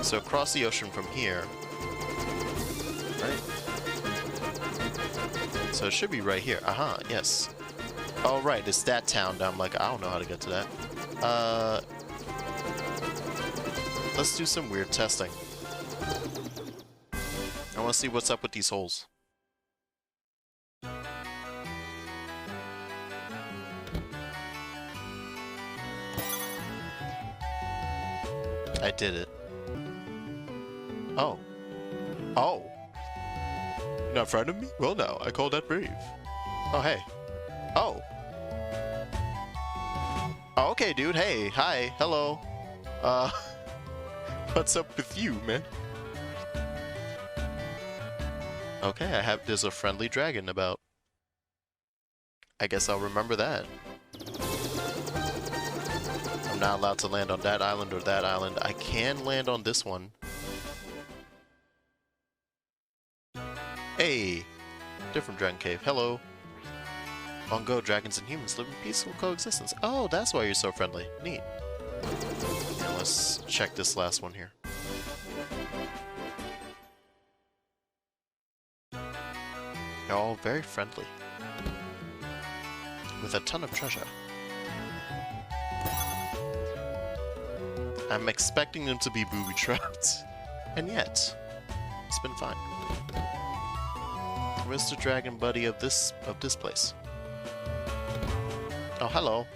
So across the ocean from here. Right? So it should be right here. Aha, yes. Oh, right, it's that town down. I'm like, I don't know how to get to that. Let's do some weird testing. I want to see what's up with these holes. I did it. Oh. Oh. You're not friend of me? Well, no, I call that brave. Oh, hey. Oh. Oh, okay, dude. Hey, hi, hello. What's up with you, man? Okay, there's a friendly dragon about. I guess I'll remember that. I'm not allowed to land on that island or that island. I can land on this one. Hey! Different dragon cave. Hello. On Go, dragons and humans live in peaceful coexistence. Oh, that's why you're so friendly. Neat. Now let's check this last one here. They're all very friendly. With a ton of treasure. I'm expecting them to be booby-trapped. And yet, it's been fine. Where's the dragon buddy of this place? Oh, hello.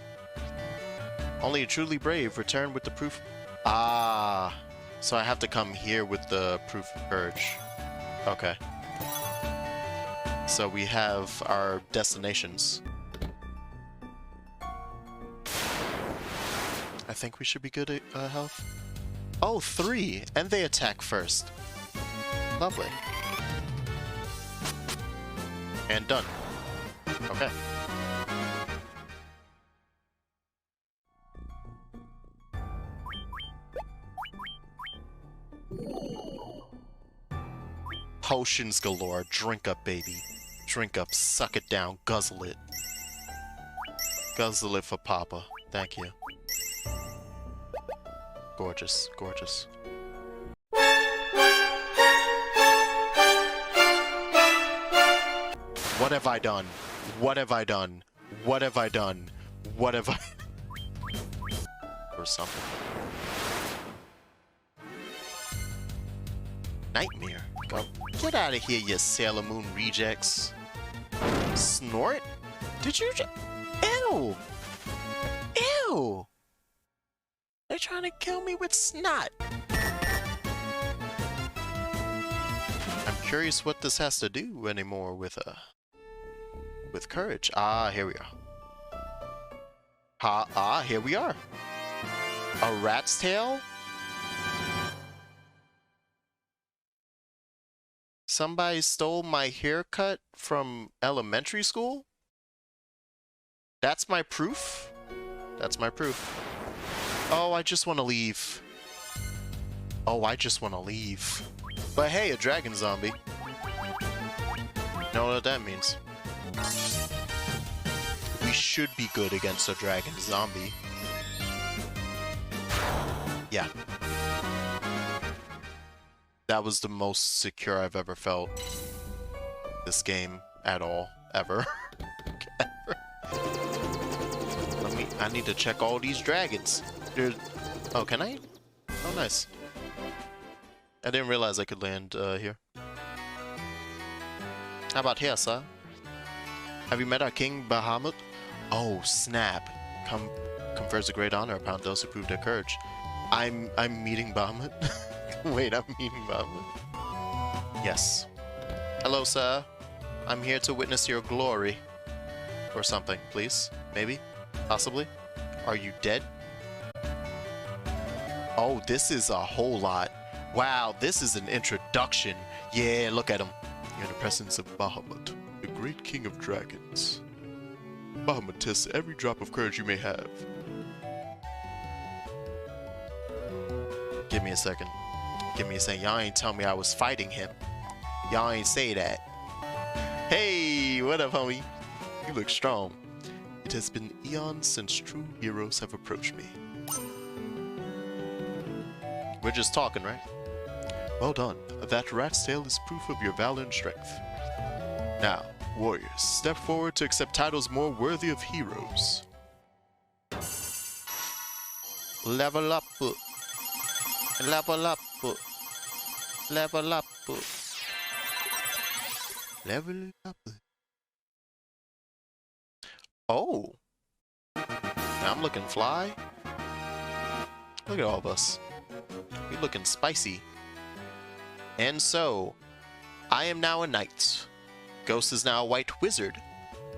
Only a truly brave return with the proof. Ah, so I have to come here with the proof of courage. Okay. So we have our destinations. I think we should be good at health. Oh, 3! And they attack first. Lovely. And done. Okay. Potions galore. Drink up, baby. Drink up. Suck it down. Guzzle it. Guzzle it for Papa. Thank you. Gorgeous. Gorgeous. What have I done? What have I done? What have I done? What have I... or something. Nightmare. Go. Get out of here, you Sailor Moon rejects. Snort? Did you just... Ew! Ew! They're trying to kill me with snot. I'm curious what this has to do anymore with courage. Ah, here we are. Here we are. A rat's tail? Somebody stole my haircut from elementary school? That's my proof? That's my proof. Oh, I just want to leave. Oh, I just want to leave. But hey, a dragon zombie. Know what that means? We should be good against a dragon zombie. Yeah. That was the most secure I've ever felt. This game at all. Ever. I need to check all these dragons. Oh, can I? Oh, nice. I didn't realize I could land here. How about here, sir? Have you met our king, Bahamut? Oh, snap. Confers a great honor upon those who prove their courage. I'm meeting Bahamut? Wait, I'm meeting Bahamut? Yes. Hello, sir. I'm here to witness your glory. Or something, please. Maybe? Possibly? Are you dead? Oh, this is a whole lot. Wow, this is an introduction. Yeah, look at him. You're in the presence of Bahamut, the great king of dragons. Bahamut tests every drop of courage you may have. Give me a second. Give me a second. Y'all ain't tell me I was fighting him. Y'all ain't say that. Hey, what up, homie? You look strong. It has been eons since true heroes have approached me. We're just talking, right? Well done. That rat's tail is proof of your valor and strength. Now, warriors, step forward to accept titles more worthy of heroes. Level up. Level up. Level up. Level up. Oh. Now I'm looking fly. Look at all of us. We looking spicy. And so, I am now a knight. Ghost is now a white wizard.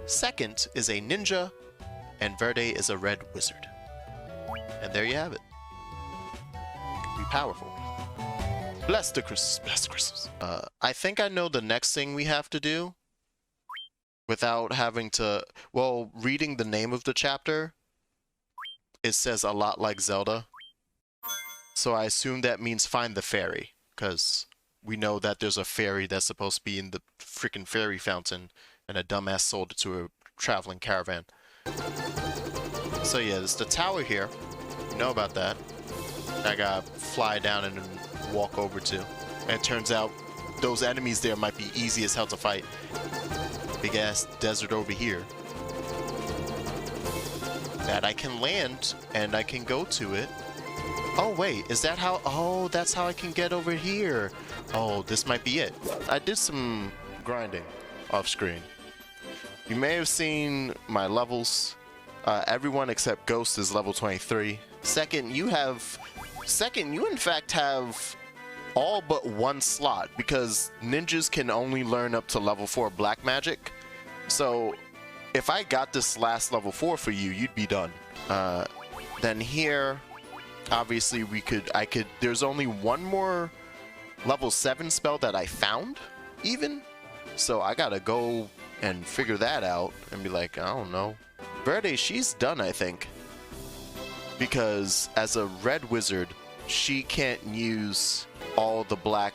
Second is a ninja. And Verde is a red wizard. And there you have it. Be powerful. Bless the Christmas. Bless the Christmas. I think I know the next thing we have to do. Without having to... Well, reading the name of the chapter, it says a lot like Zelda. So I assume that means find the fairy. Because we know that there's a fairy that's supposed to be in the freaking fairy fountain. And a dumbass sold it to a traveling caravan. So yeah, there's the tower here. You know about that. I gotta fly down and walk over to. And it turns out those enemies there might be easy as hell to fight. Big ass desert over here. That I can land and I can go to it. Oh wait, is that how? Oh, that's how I can get over here. Oh, this might be it. I did some grinding off screen. You may have seen my levels. Everyone except Ghost is level 23. Second, you in fact have all but one slot because ninjas can only learn up to level 4 black magic. So if I got this last level 4 for you, you'd be done. Then here, obviously there's only one more level 7 spell that I found even. So I gotta go and figure that out and be like, I don't know. Verde, she's done, I think. Because as a red wizard, she can't use all the black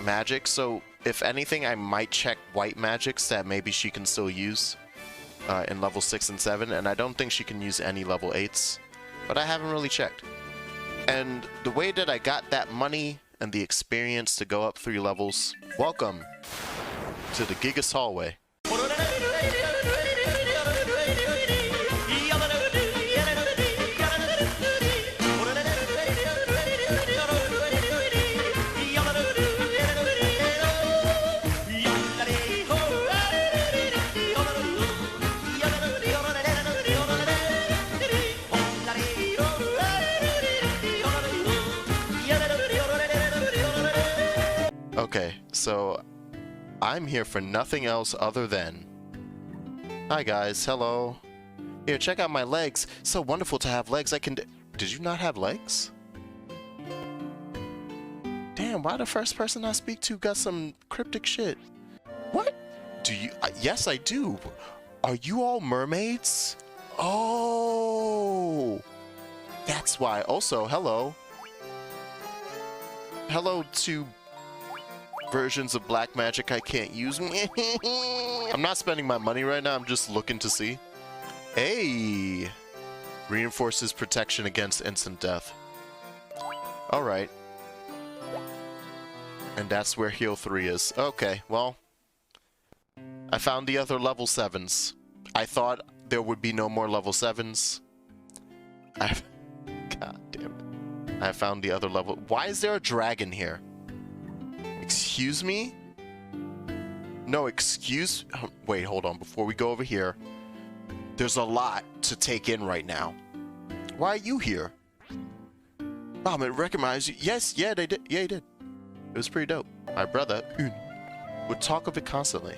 magic. So if anything, I might check white magics that maybe she can still use in level 6 and 7. And I don't think she can use any level 8s. But I haven't really checked. And the way that I got that money and the experience to go up 3 levels, welcome to the Gigas Hallway. Okay, so I'm here for nothing else other than... Hi guys, hello. Here, check out my legs. So wonderful to have legs. Did you not have legs? Damn, why the first person I speak to got some cryptic shit? What? Do you... yes, I do. Are you all mermaids? Oh! That's why. Also, hello. Hello to... versions of black magic I can't use. I'm not spending my money right now, I'm just looking to see. Hey! Reinforces protection against instant death. Alright. And that's where heal 3 is. Okay, well. I found the other level 7s. I thought there would be no more level 7s. God damn it. I found the other level. Why is there a dragon here? Excuse me? No, excuse... Wait, hold on. Before we go over here, there's a lot to take in right now. Why are you here? Mom, I recognize you. Yes, yeah, they did. Yeah, he did. It was pretty dope. My brother, Un, would talk of it constantly.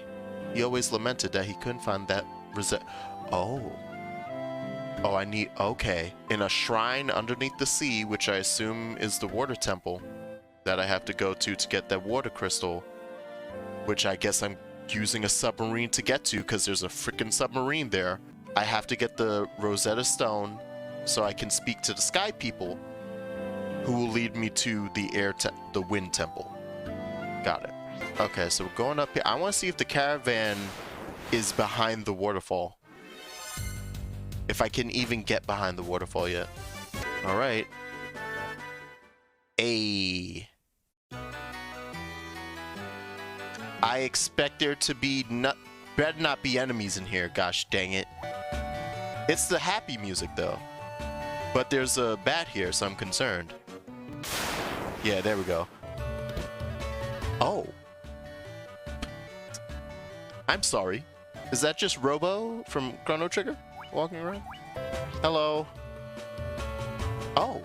He always lamented that he couldn't find that Oh. Oh, I need... Okay. In a shrine underneath the sea, which I assume is the water temple, that I have to go to get that water crystal, which I guess I'm using a submarine to get to because there's a freaking submarine there. I have to get the Rosetta Stone so I can speak to the Sky People, who will lead me to the Wind Temple. Got it. Okay, so we're going up here. I want to see if the caravan is behind the waterfall. If I can even get behind the waterfall yet. All right. I expect there to be better not be enemies in here. Gosh dang it. It's the happy music though. But there's a bat here, so I'm concerned. Yeah, there we go. Oh. I'm sorry. Is that just Robo from Chrono Trigger walking around? Hello. Oh.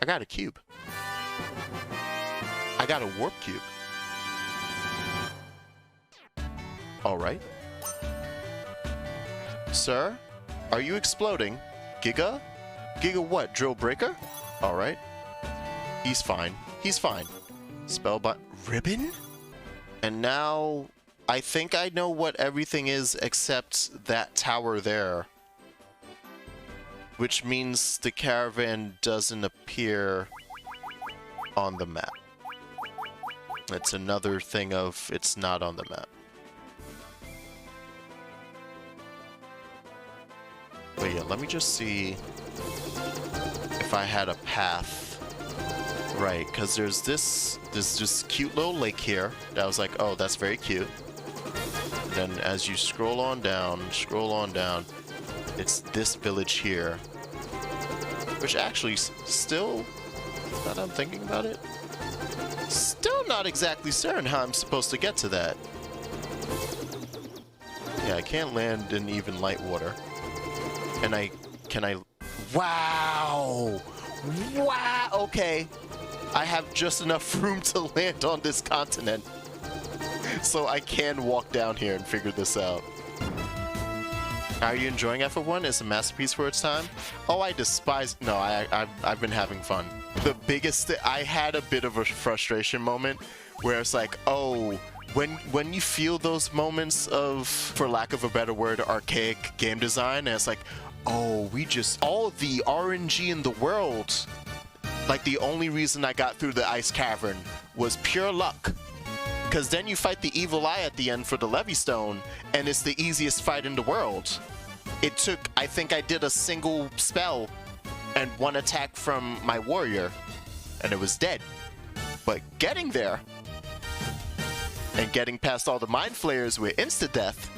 I got a cube. I got a warp cube. Alright. Sir, are you exploding? Giga? Giga what? Drill breaker? Alright. He's fine. He's fine. Spellbind ribbon? And now I think I know what everything is except that tower there. Which means the caravan doesn't appear on the map. It's another thing of it's not on the map. But yeah, let me just see if I had a path. Right, because there's this cute little lake here that I was like, oh, that's very cute. Then as you scroll on down, it's this village here. Which actually still, now that I'm thinking about it, still not exactly certain how I'm supposed to get to that. Yeah, I can't land in even light water. And wow! Wow! Okay. I have just enough room to land on this continent. So I can walk down here and figure this out. Are you enjoying F1? It's a masterpiece for its time. Oh, I despise... No, I've been having fun. The biggest... I had a bit of a frustration moment where it's like, oh... When you feel those moments of, for lack of a better word, archaic game design, and it's like, oh, all the RNG in the world. Like, the only reason I got through the ice cavern was pure luck. Because then you fight the evil eye at the end for the Levy Stone, and it's the easiest fight in the world. It took, I think I did a single spell and one attack from my warrior, and it was dead. But getting there, and getting past all the mind flayers with insta-death,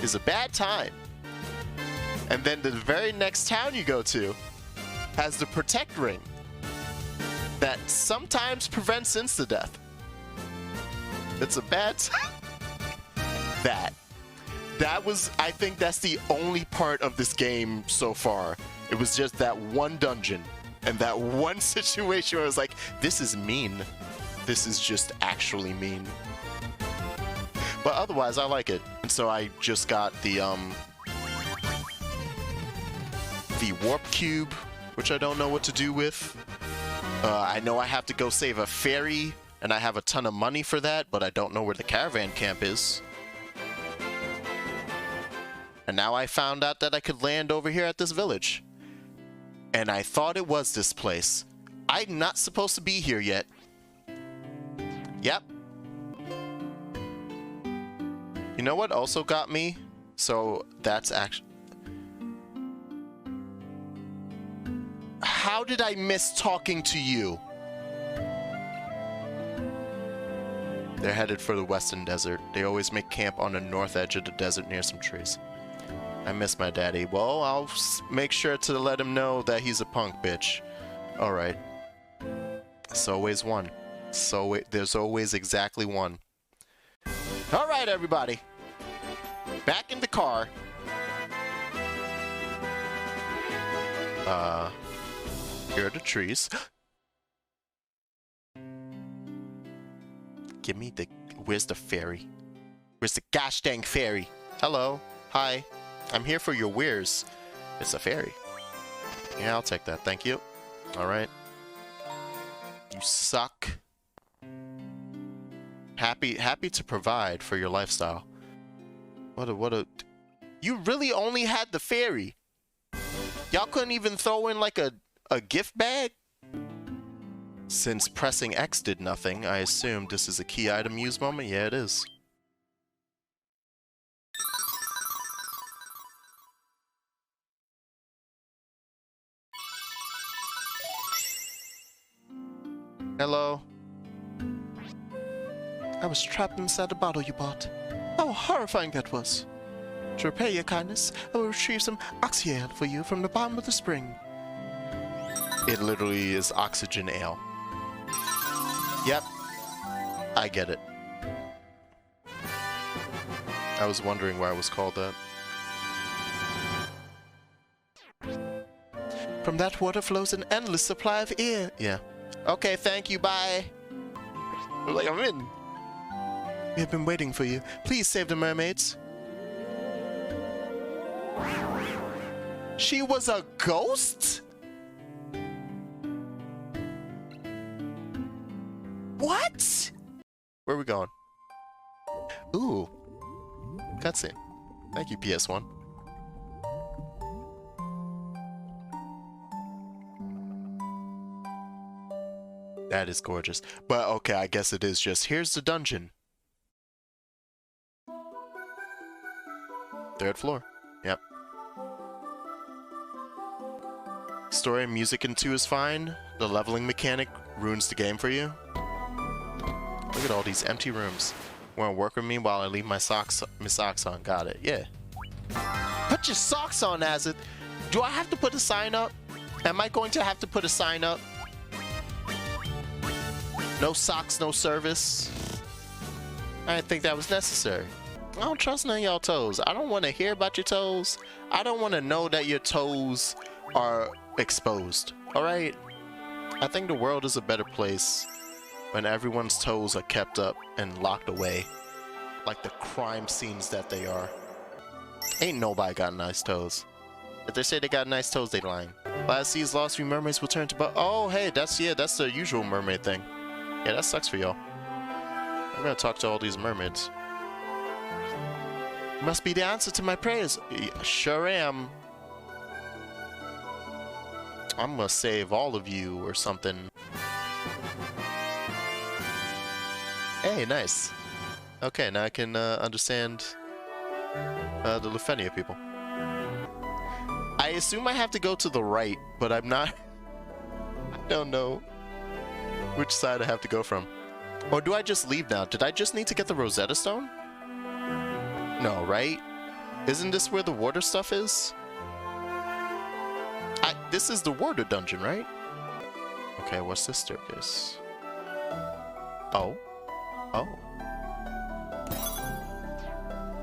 is a bad time. And then the very next town you go to has the Protect Ring that sometimes prevents insta-death. It's a bad time. That was, I think that's the only part of this game so far. It was just that one dungeon and that one situation where I was like, this is mean. This is just actually mean. But otherwise, I like it. And so I just got the warp cube, which I don't know what to do with. I know I have to go save a ferry, and I have a ton of money for that, but I don't know where the caravan camp is. And now I found out that I could land over here at this village. And I thought it was this place. I'm not supposed to be here yet. Yep. You know what also got me? So that's actually... How did I miss talking to you? They're headed for the Western Desert. They always make camp on the north edge of the desert near some trees. I miss my daddy. Well, I'll make sure to let him know that he's a punk bitch. Alright. It's always one. So there's always exactly one. Alright, everybody. Back in the car. Here are the trees. Give me the... Where's the ferry? Where's the gosh dang ferry? Hello. Hi. I'm here for your wares. It's a ferry. Yeah, I'll take that. Thank you. Alright. You suck. Happy to provide for your lifestyle. What a You really only had the fairy. Y'all couldn't even throw in like a gift bag? Since pressing X did nothing, I assume this is a key item use moment. Yeah, it is. Hello. I was trapped inside the bottle you bought. How horrifying that was. To repay your kindness, I will retrieve some oxyale for you from the bottom of the spring. It literally is oxygen ale. Yep. I get it. I was wondering why it was called that. From that water flows an endless supply of air. Yeah. Okay, thank you, bye. Like, I'm in. We have been waiting for you. Please save the mermaids. She was a ghost? What? Where are we going? Ooh. Cutscene. Thank you, PS1. That is gorgeous. But okay, I guess it is just, here's the dungeon. 3rd floor. Yep. Story and music in 2 is fine. The leveling mechanic ruins the game for you. Look at all these empty rooms. Wanna work with me while I leave my socks on? Got it. Yeah. Put your socks on, Azith. Do I have to put a sign up? Am I going to have to put a sign up? No socks, no service. I didn't think that was necessary. I don't trust none of y'all toes. I don't want to hear about your toes. I don't want to know that your toes are exposed. Alright? I think the world is a better place when everyone's toes are kept up and locked away. Like the crime scenes that they are. Ain't nobody got nice toes. If they say they got nice toes, they lying. Last sea's lost, 3 mermaids will turn to oh, hey, that's the usual mermaid thing. Yeah, that sucks for y'all. I'm gonna talk to all these mermaids. Must be the answer to my prayers. Sure am. I'm gonna save all of you or something. Hey, nice. Okay, now I can understand the Lufenia people. I assume I have to go to the right, but I'm not... I don't know which side I have to go from. Or do I just leave now? Did I just need to get the Rosetta Stone? No, right? Isn't this where the water stuff is? This is the water dungeon, right? Okay, what's this staircase? Oh. Oh.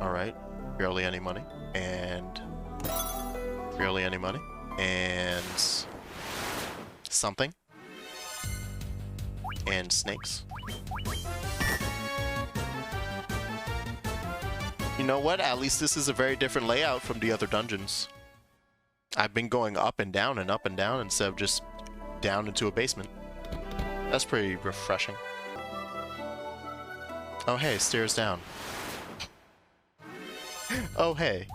Alright. Barely any money. And... barely any money. And... something. And snakes. You know what? At least this is a very different layout from the other dungeons. I've been going up and down instead of just down into a basement. That's pretty refreshing. Oh hey, stairs down. Oh hey.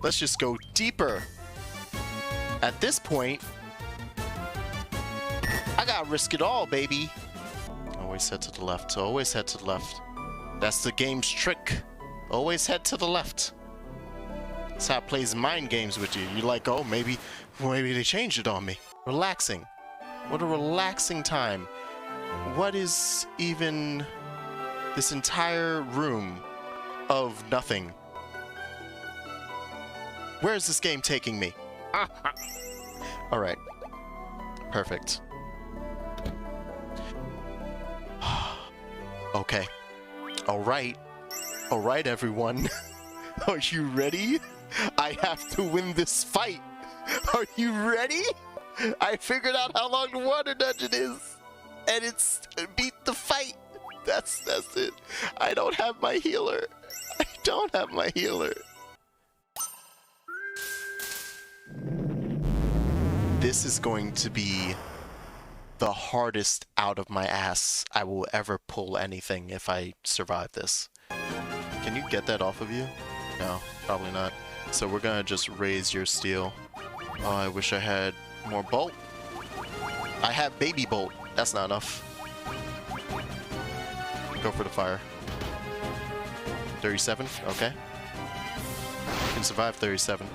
Let's just go deeper. At this point, I gotta risk it all, baby. Always head to the left. Always head to the left. That's the game's trick. Always head to the left. That's how it plays mind games with you. You're like, oh, maybe they changed it on me. Relaxing. What a relaxing time. What is even this entire room of nothing? Where is this game taking me? Alright. Perfect. Okay. Alright. Alright, everyone. Are you ready? I have to win this fight. Are you ready? I figured out how long the water dungeon is. And it's beat the fight. That's it. I don't have my healer. I don't have my healer. This is going to be the hardest out of my ass I will ever pull anything if I survive this. Can you get that off of you? No, probably not. So we're gonna just raise your steel. Oh, I wish I had more bolt. I have baby bolt. That's not enough. Go for the fire. 37, okay. Can survive 37.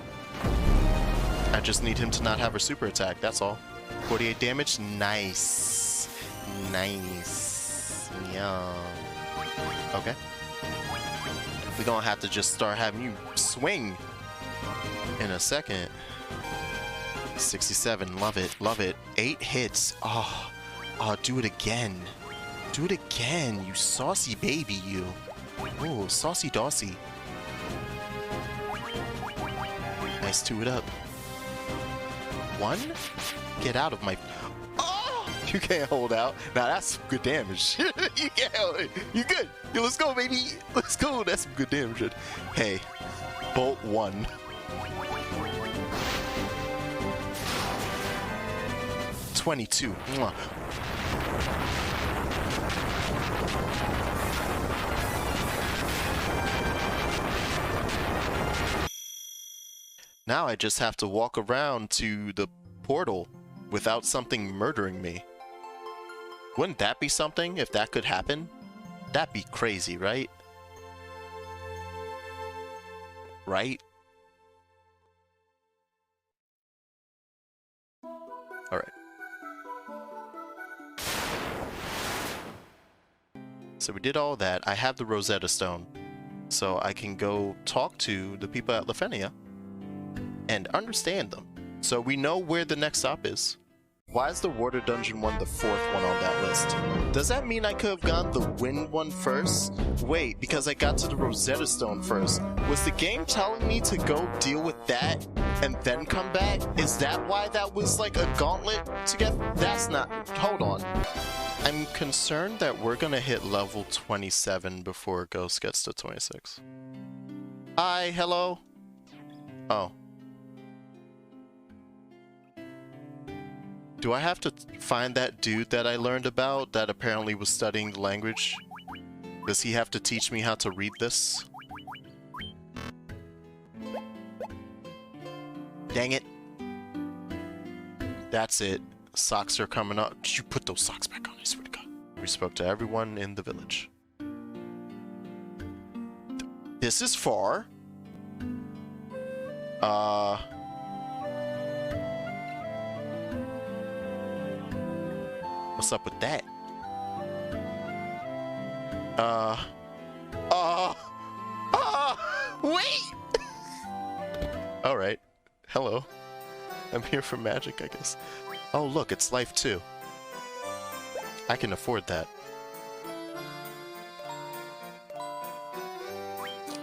I just need him to not have a super attack, that's all. 48 damage, nice. Nice. Yeah. Okay. We're gonna have to just start having you swing in a second. 67, love it, love it. 8 hits. Oh, do it again. Do it again, you saucy baby, you. Oh, saucy dossy. Nice, 2 it up. 1? Get out of my... Oh! You can't hold out. Now that's some good damage. You can't hold it. You good. Yo, let's go, baby. Let's go. That's some good damage. Hey, bolt 1. $22. Mwah. Now I just have to walk around to the portal without something murdering me. Wouldn't that be something if that could happen? That'd be crazy, right? Right? Alright. So we did all that. I have the Rosetta Stone. So I can go talk to the people at Lefenia and understand them. So we know where the next stop is. Why is the water dungeon one the 4th one on that list? Does that mean I could have gone the wind one first? Wait, because I got to the Rosetta Stone first. Was the game telling me to go deal with that and then come back? Is that why that was like a gauntlet to get? That's not... Hold on. I'm concerned that we're gonna hit level 27 before Ghost gets to 26. Hi, hello? Oh. Do I have to find that dude that I learned about that apparently was studying the language? Does he have to teach me how to read this? Dang it. That's it. Socks are coming up. Did you put those socks back on? I swear to God. We spoke to everyone in the village. This is far. What's up with that? Wait! Alright. Hello. I'm here for magic, I guess. Oh, look, it's life 2. I can afford that.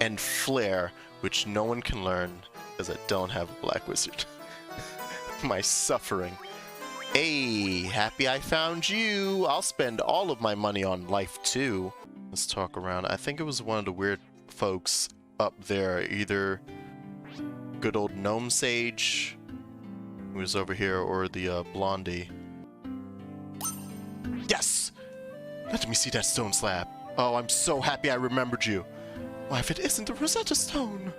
And Flare, which no one can learn, because I don't have a black wizard. My suffering. Hey, happy I found you! I'll spend all of my money on life 2. Let's talk around. I think it was one of the weird folks up there. Either good old Gnome Sage, who was over here, or the Blondie. Yes! Let me see that stone slab. Oh, I'm so happy I remembered you. Why, if it isn't the Rosetta Stone?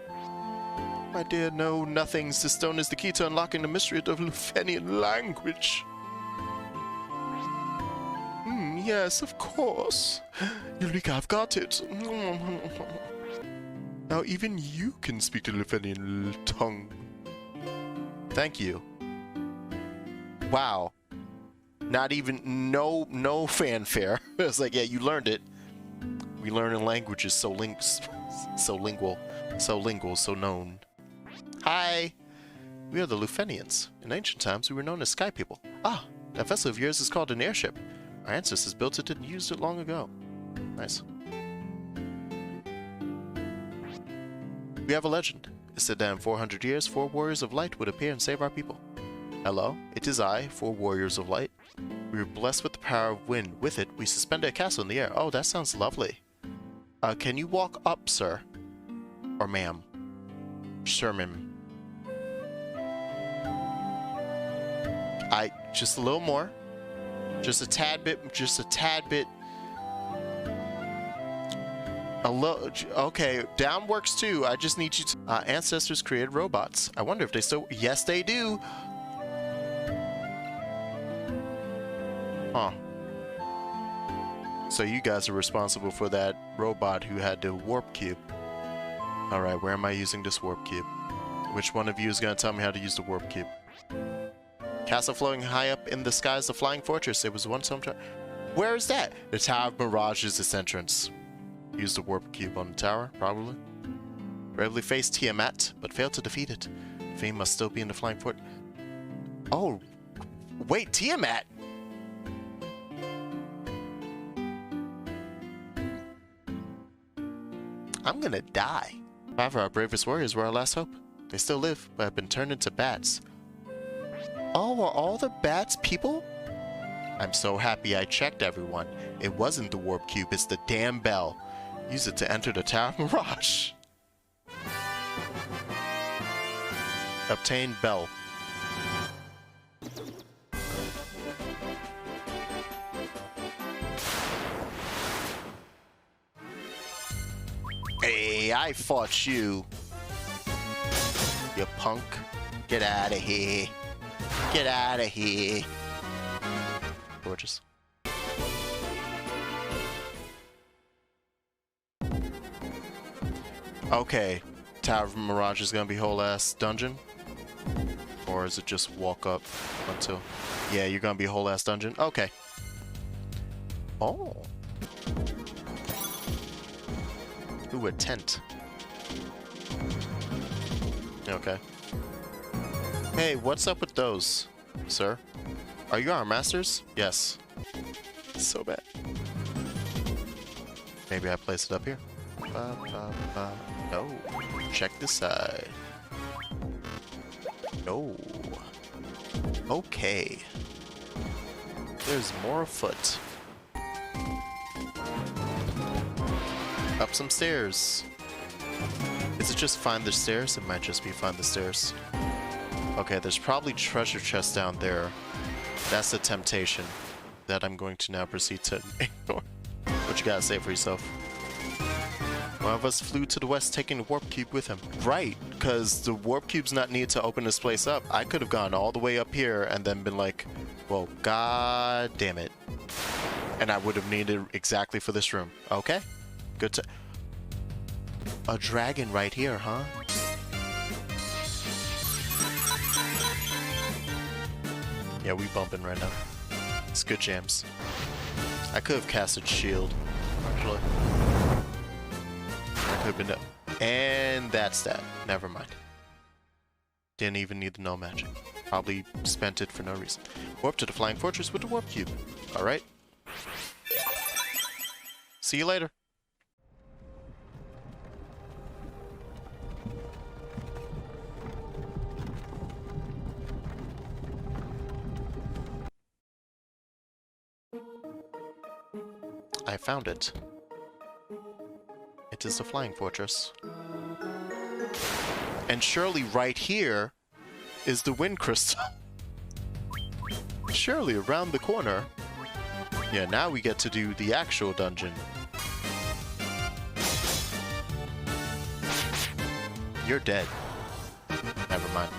My dear, no, nothings. The stone is the key to unlocking the mystery of the Lufenian language. Yes, of course. Eureka, I've got it. Now even you can speak the Lufenian tongue. Thank you. Wow. Not even, no fanfare. It's like, yeah, you learned it. We learn in languages so lingual, so known. Hi! We are the Lufenians. In ancient times, we were known as Sky People. Ah, that vessel of yours is called an airship. Our ancestors built it and used it long ago. Nice. We have a legend. It said that in 400 years, 4 warriors of light would appear and save our people. Hello, it is I, 4 warriors of light. We were blessed with the power of wind. With it, we suspended a castle in the air. Oh, that sounds lovely. Can you walk up, sir? Or ma'am? Sir, ma'am. Just a little more. Just a tad bit, Okay, down works too. I just need you to... ancestors created robots. I wonder if they still... Yes, they do. Huh. So you guys are responsible for that robot who had the warp cube. Alright, where am I using this warp cube? Which one of you is going to tell me how to use the warp cube? Castle floating high up in the skies, the flying fortress. It was once home to... Where is that? The Tower of Mirage is its entrance. Use the warp cube on the tower, probably. Bravely faced Tiamat, but failed to defeat it. Fame must still be in the flying fort. Oh, wait, Tiamat! I'm gonna die. 5 of our bravest warriors were our last hope. They still live, but have been turned into bats. Oh, are all the bats people? I'm so happy I checked, everyone. It wasn't the warp cube, it's the damn bell. Use it to enter the Tower of Mirage. Obtain bell. Hey, I fought you. You punk. Get out of here. Get out of here. Gorgeous. Okay. Tower of Mirage is gonna be whole ass dungeon? Or is it just walk up until... Yeah, you're gonna be whole ass dungeon? Okay. Oh. Ooh, a tent. Okay. Hey, what's up with those, sir? Are you our masters? Yes. So bad. Maybe I place it up here? No. Check this side. No. Okay. There's more afoot. Up some stairs. Is it just find the stairs? It might just be find the stairs. Okay, there's probably treasure chests down there. That's the temptation that I'm going to now proceed to ignore. What you gotta say for yourself? One of us flew to the west, taking the warp cube with him. Right, because the warp cube's not needed to open this place up. I could have gone all the way up here and then been like, well, god damn it. And I would have needed it exactly for this room. Okay, good to... A dragon right here, huh? Yeah, we bumping right now. It's good jams. I could have casted shield, actually. I could have been... And that's that. Never mind. Didn't even need the no magic. Probably spent it for no reason. Warp to the flying fortress with the warp cube. Alright. See you later. I found it. It is the flying fortress. And surely right here is the wind crystal. Surely around the corner. Yeah, now we get to do the actual dungeon. You're dead. Never mind.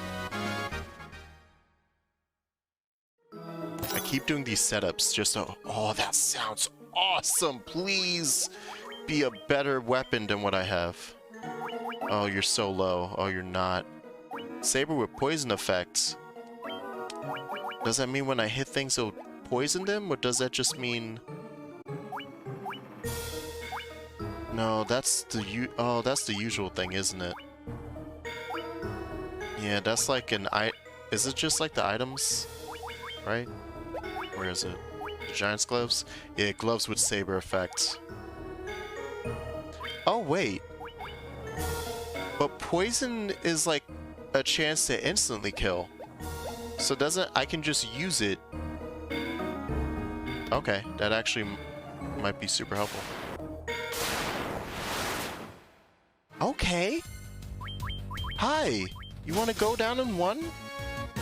I keep doing these setups just so... Oh, that sounds awesome! Please be a better weapon than what I have. Oh, you're so low. Oh, you're not. Saber with poison effects. Does that mean when I hit things it'll poison them? Or does that just mean... No, that's the that's the usual thing, isn't it? Yeah, that's like an Is it just like the items? Right? Where is it? The Giant's gloves? Yeah, gloves with saber effects. Oh, wait. But poison is like a chance to instantly kill. So I can just use it. Okay, that actually might be super helpful. Okay. Hi. You want to go down in one?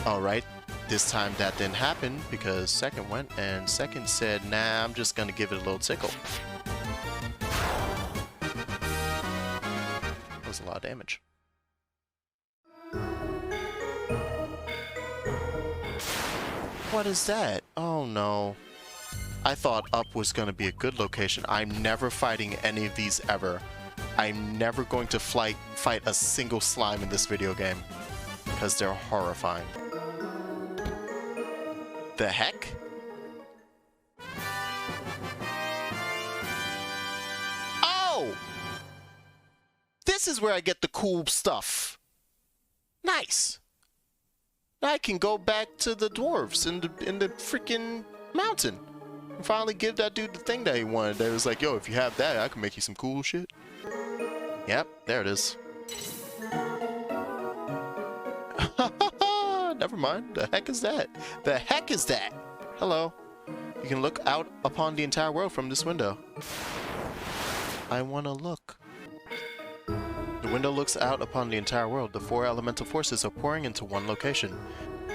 Alright. This time that didn't happen because Second went and Second said, nah, I'm just gonna give it a little tickle. does a lot of damage. What is that? Oh no. I thought up was going to be a good location. I'm never fighting any of these ever. I'm never going to fight a single slime in this video game. Because they're horrifying. The heck? Oh! This is where I get the cool stuff. Nice. Now I can go back to the dwarves in the freaking mountain. And finally give that dude the thing that he wanted. That was like, yo, if you have that, I can make you some cool shit. Yep, there it is. Never mind. The heck is that? The heck is that? Hello. You can look out upon the entire world from this window. I want to look. The window looks out upon the entire world. The four elemental forces are pouring into one location.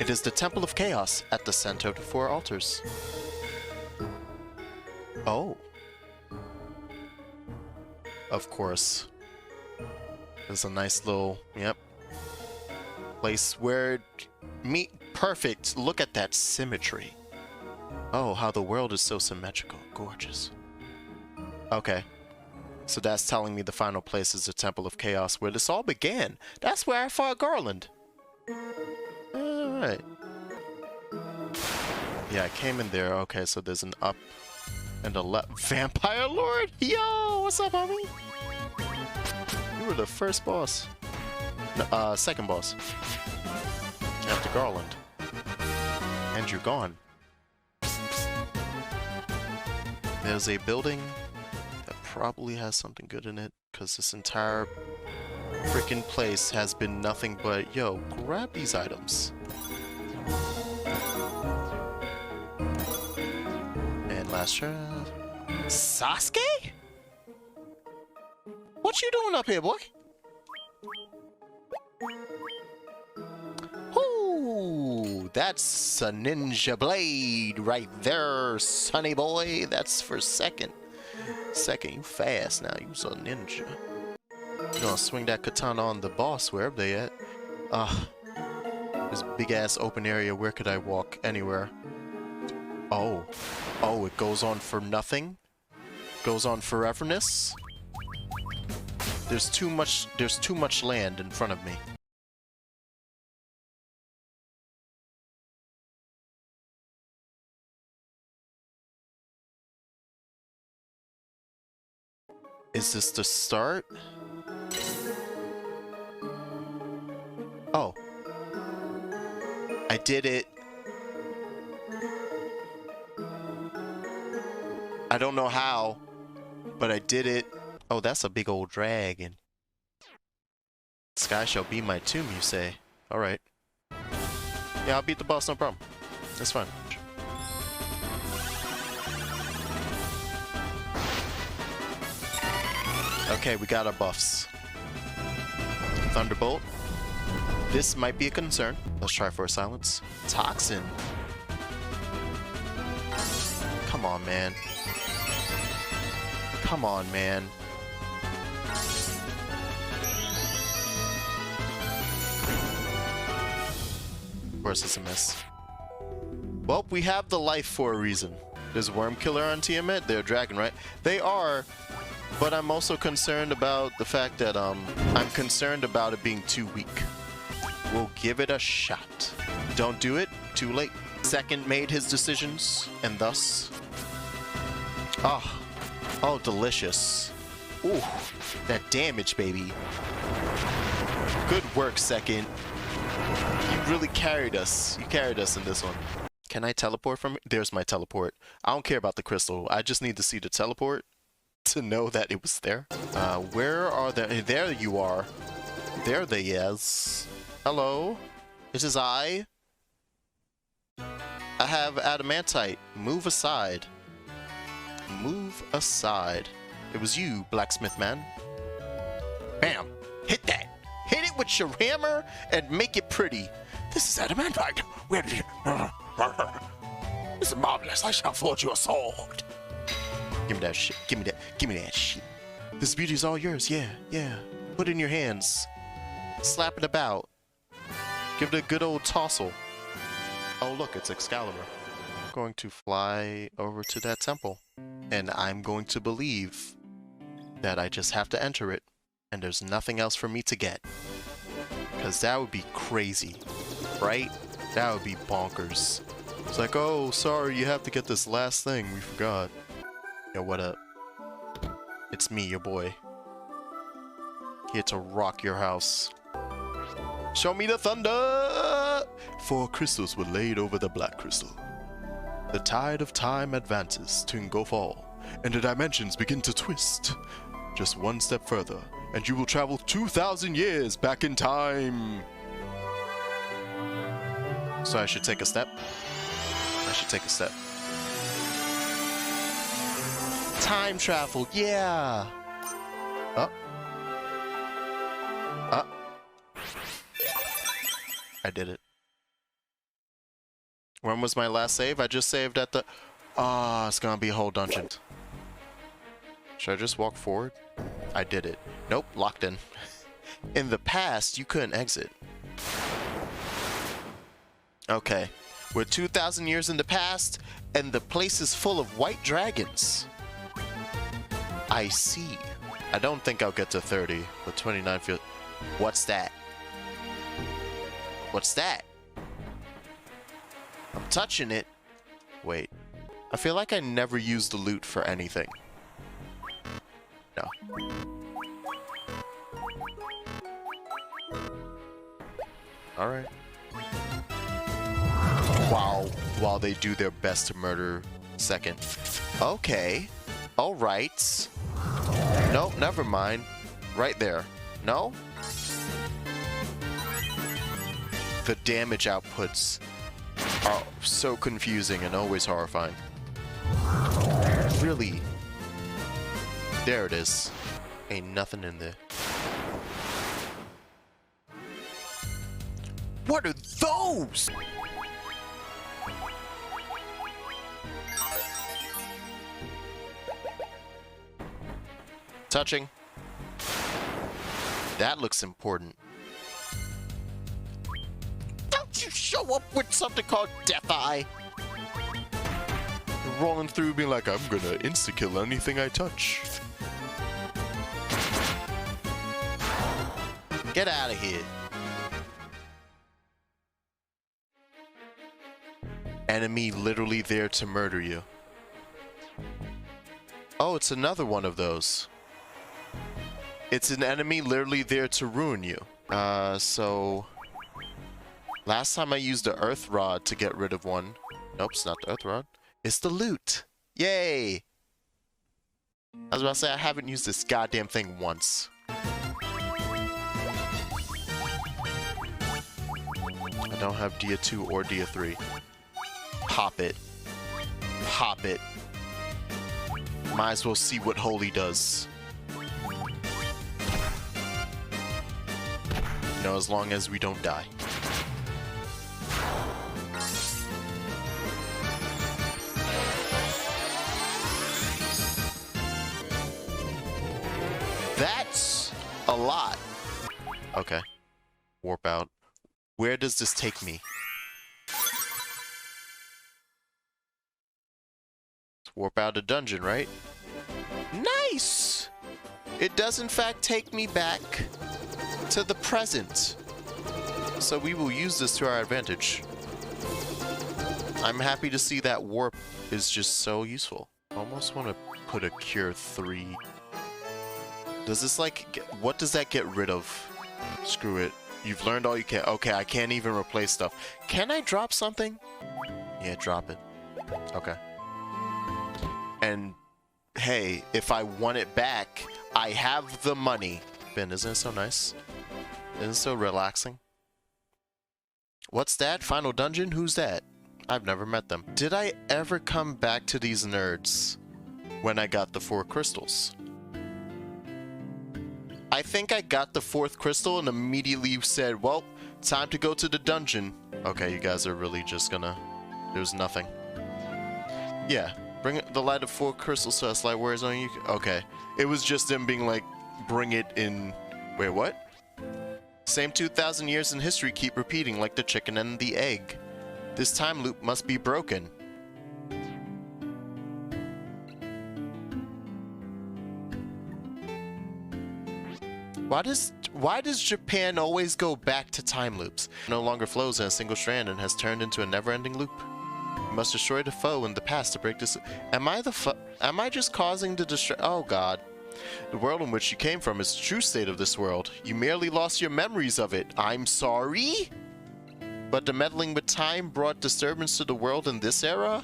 It is the Temple of Chaos at the center of the four altars. Oh. Of course. There's a nice little, yep, place where meet perfect. Look at that symmetry. Oh, how the world is so symmetrical. Gorgeous. Okay. So that's telling me the final place is the Temple of Chaos where this all began. That's where I fought Garland. Alright. Yeah, I came in there. Okay, so there's an up and a left. Vampire Lord? Yo, what's up, homie? You were the first boss. No, second boss. After Garland. And you're gone. There's a building that probably has something good in it, because this entire freaking place has been nothing but, yo, grab these items. And last shot. Sasuke? What you doing up here, boy? Ooh, that's a ninja blade right there, sonny boy. That's for second. Second, you fast now. You's a ninja. You gonna swing that katana on the boss, wherever they at. This big ass open area. Where could I walk? Anywhere. Oh. Oh, it goes on for nothing? Goes on foreverness? There's too much land in front of me. Is this the start? Oh. I did it. I don't know how, but I did it. Oh, that's a big old dragon. Sky shall be my tomb, you say? Alright. Yeah, I'll beat the boss, no problem. That's fine. Okay, we got our buffs. Thunderbolt. This might be a concern. Let's try for a silence. Toxin. Come on, man. Come on, man. Of course it's a miss. Well, we have the life for a reason. There's Worm Killer on Tiamat. They're a dragon, right? They are, but I'm also concerned about the fact that, I'm concerned about it being too weak. We'll give it a shot. Don't do it, too late. Second made his decisions, and thus... Oh, delicious. Ooh, that damage, baby. Good work, Second. You really carried us. You carried us in this one. Can I teleport from here? There's my teleport. I don't care about the crystal. I just need to see the teleport to know that it was there. Where are they? There you are. There they is. Hello. It is I. I have adamantite. Move aside. Move aside. It was you, blacksmith man. Bam! Hit that! Hit it with your hammer and make it pretty. This is adamantite. Where did you... This is marvelous. I shall forge you a sword. Give me that shit. Give me that. Give me that shit. This beauty is all yours. Yeah, yeah. Put it in your hands. Slap it about. Give it a good old tossle. Oh look, it's Excalibur. I'm going to fly over to that temple. And I'm going to believe that I just have to enter it. And there's nothing else for me to get. Because that would be crazy. Right? That would be bonkers. It's like, oh, sorry, you have to get this last thing. We forgot. Yo, what up? It's me, your boy. Here to rock your house. Show me the thunder! 4 crystals were laid over the black crystal. The tide of time advances to engulf all, and the dimensions begin to twist. Just one step further, and you will travel 2,000 years back in time. So I should take a step? I should take a step. Time travel, yeah! Up. Up. I did it. When was my last save? I just saved at the... Ah, it's gonna be a whole dungeon. Should I just walk forward? I did it. Nope, locked in. In the past, you couldn't exit. Okay. We're 2,000 years in the past, and the place is full of white dragons. I see. I don't think I'll get to 30, but 29 feels... What's that? What's that? I'm touching it. Wait. I feel like I never used the loot for anything. No. Alright. Wow. While they do their best to murder second. Okay. Alright. Nope, never mind. Right there. No? The damage outputs are so confusing and always horrifying. Really? There it is. Ain't nothing in there. What are those? Touching. That looks important. Don't you show up with something called Death Eye. You're rolling through being like, I'm gonna insta-kill anything I touch. Get out of here. Enemy literally there to murder you. Oh, it's another one of those. It's an enemy literally there to ruin you. So... Last time I used the Earth Rod to get rid of one. Nope, it's not the Earth Rod. It's the loot. Yay! I was about to say, I haven't used this goddamn thing once. I don't have Dia 2 or Dia 3. Pop it. Pop it. Might as well see what Holy does. You know, as long as we don't die. That's a lot. Okay. Warp out. Where does this take me? Let's warp out a dungeon, right? Nice! It does in fact take me back to the present. So we will use this to our advantage. I'm happy to see that warp is just so useful. Almost want to put a cure 3. Does this like, what does that get rid of? Screw it. You've learned all you can. Okay, I can't even replace stuff. Can I drop something? Yeah, drop it. Okay. And hey, if I want it back, I have the money. Ben, isn't it so nice? Isn't it so relaxing? What's that? Final dungeon? Who's that? I've never met them. Did I ever come back to these nerds when I got the 4 crystals? I think I got the 4th crystal and immediately said, well, time to go to the dungeon. Okay, you guys are really just gonna... There's nothing. Yeah, bring the light of 4 crystals to us, light wears on you. Okay, it was just them being like, bring it in Wait, what? Same 2,000 years in history keep repeating like the chicken and the egg. This time loop must be broken. Why does Japan always go back to time loops? No longer flows in a single strand and has turned into a never-ending loop. You must destroy the foe in the past to break this. Am I just causing the Oh god. The world in which you came from is the true state of this world. You merely lost your memories of it. I'm sorry? But the meddling with time brought disturbance to the world in this era?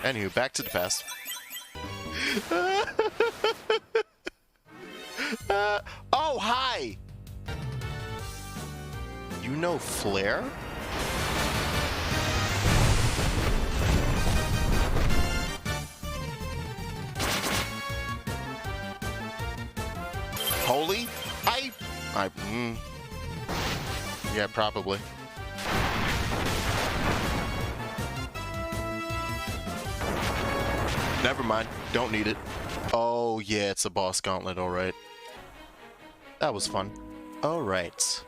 Anywho, back to the past. Oh, hi! You know Flare? Holy? Yeah, probably. Never mind. Don't need it. Oh, yeah, it's a boss gauntlet, alright. That was fun. Alright.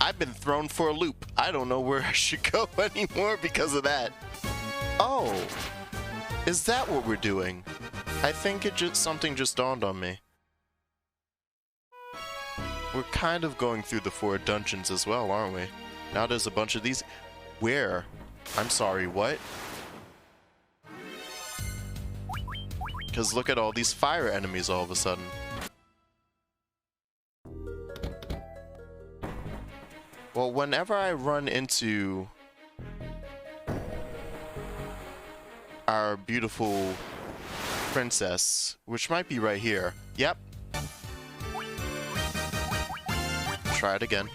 I've been thrown for a loop. I don't know where I should go anymore because of that. Oh. Is that what we're doing? I think something just dawned on me. We're kind of going through the 4 dungeons as well, aren't we? Now there's a bunch of these. Where? I'm sorry, what? Because look at all these fire enemies all of a sudden. Well, whenever I run into our beautiful princess, which might be right here. Yep. Try it again.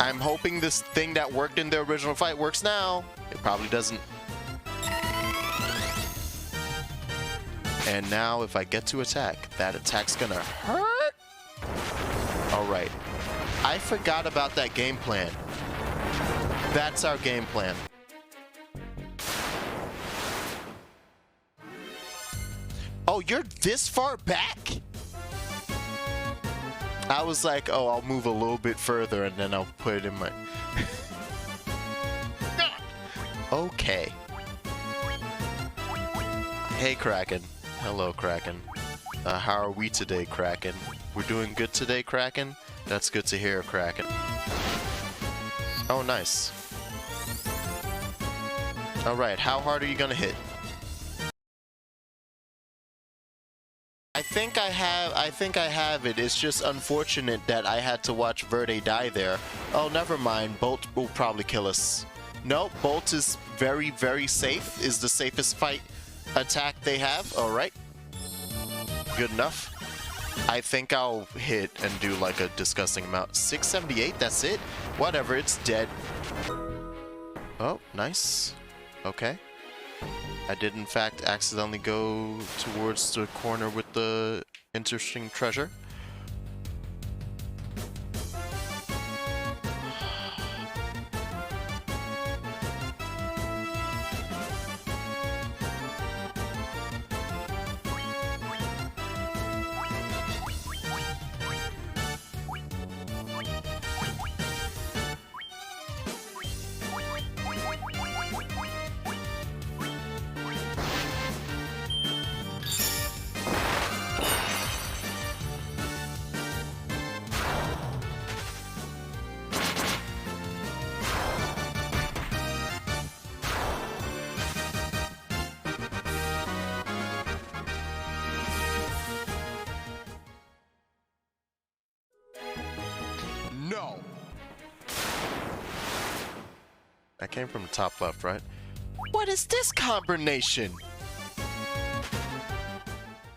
I'm hoping this thing that worked in the original fight works now. It probably doesn't. And now if I get to attack, that attack's gonna hurt. Alright. I forgot about that game plan. That's our game plan. Oh, you're this far back? I was like, oh, I'll move a little bit further and then I'll put it in my... Okay. Hey, Kraken. Hello, Kraken. How are we today, Kraken? We're doing good today, Kraken? That's good to hear, Kraken. Oh, nice. Alright, how hard are you gonna hit? I think I have it. It's just unfortunate that I had to watch Verde die there. Oh, never mind. Bolt will probably kill us. Nope, Bolt is very, very safe. Is the safest fight attack they have. Alright. Good enough. I think I'll hit and do like a disgusting amount. 678, that's it? Whatever, it's dead. Oh, nice. Okay. I did in fact accidentally go towards the corner with the interesting treasure. No. That came from the top left, right? What is this combination?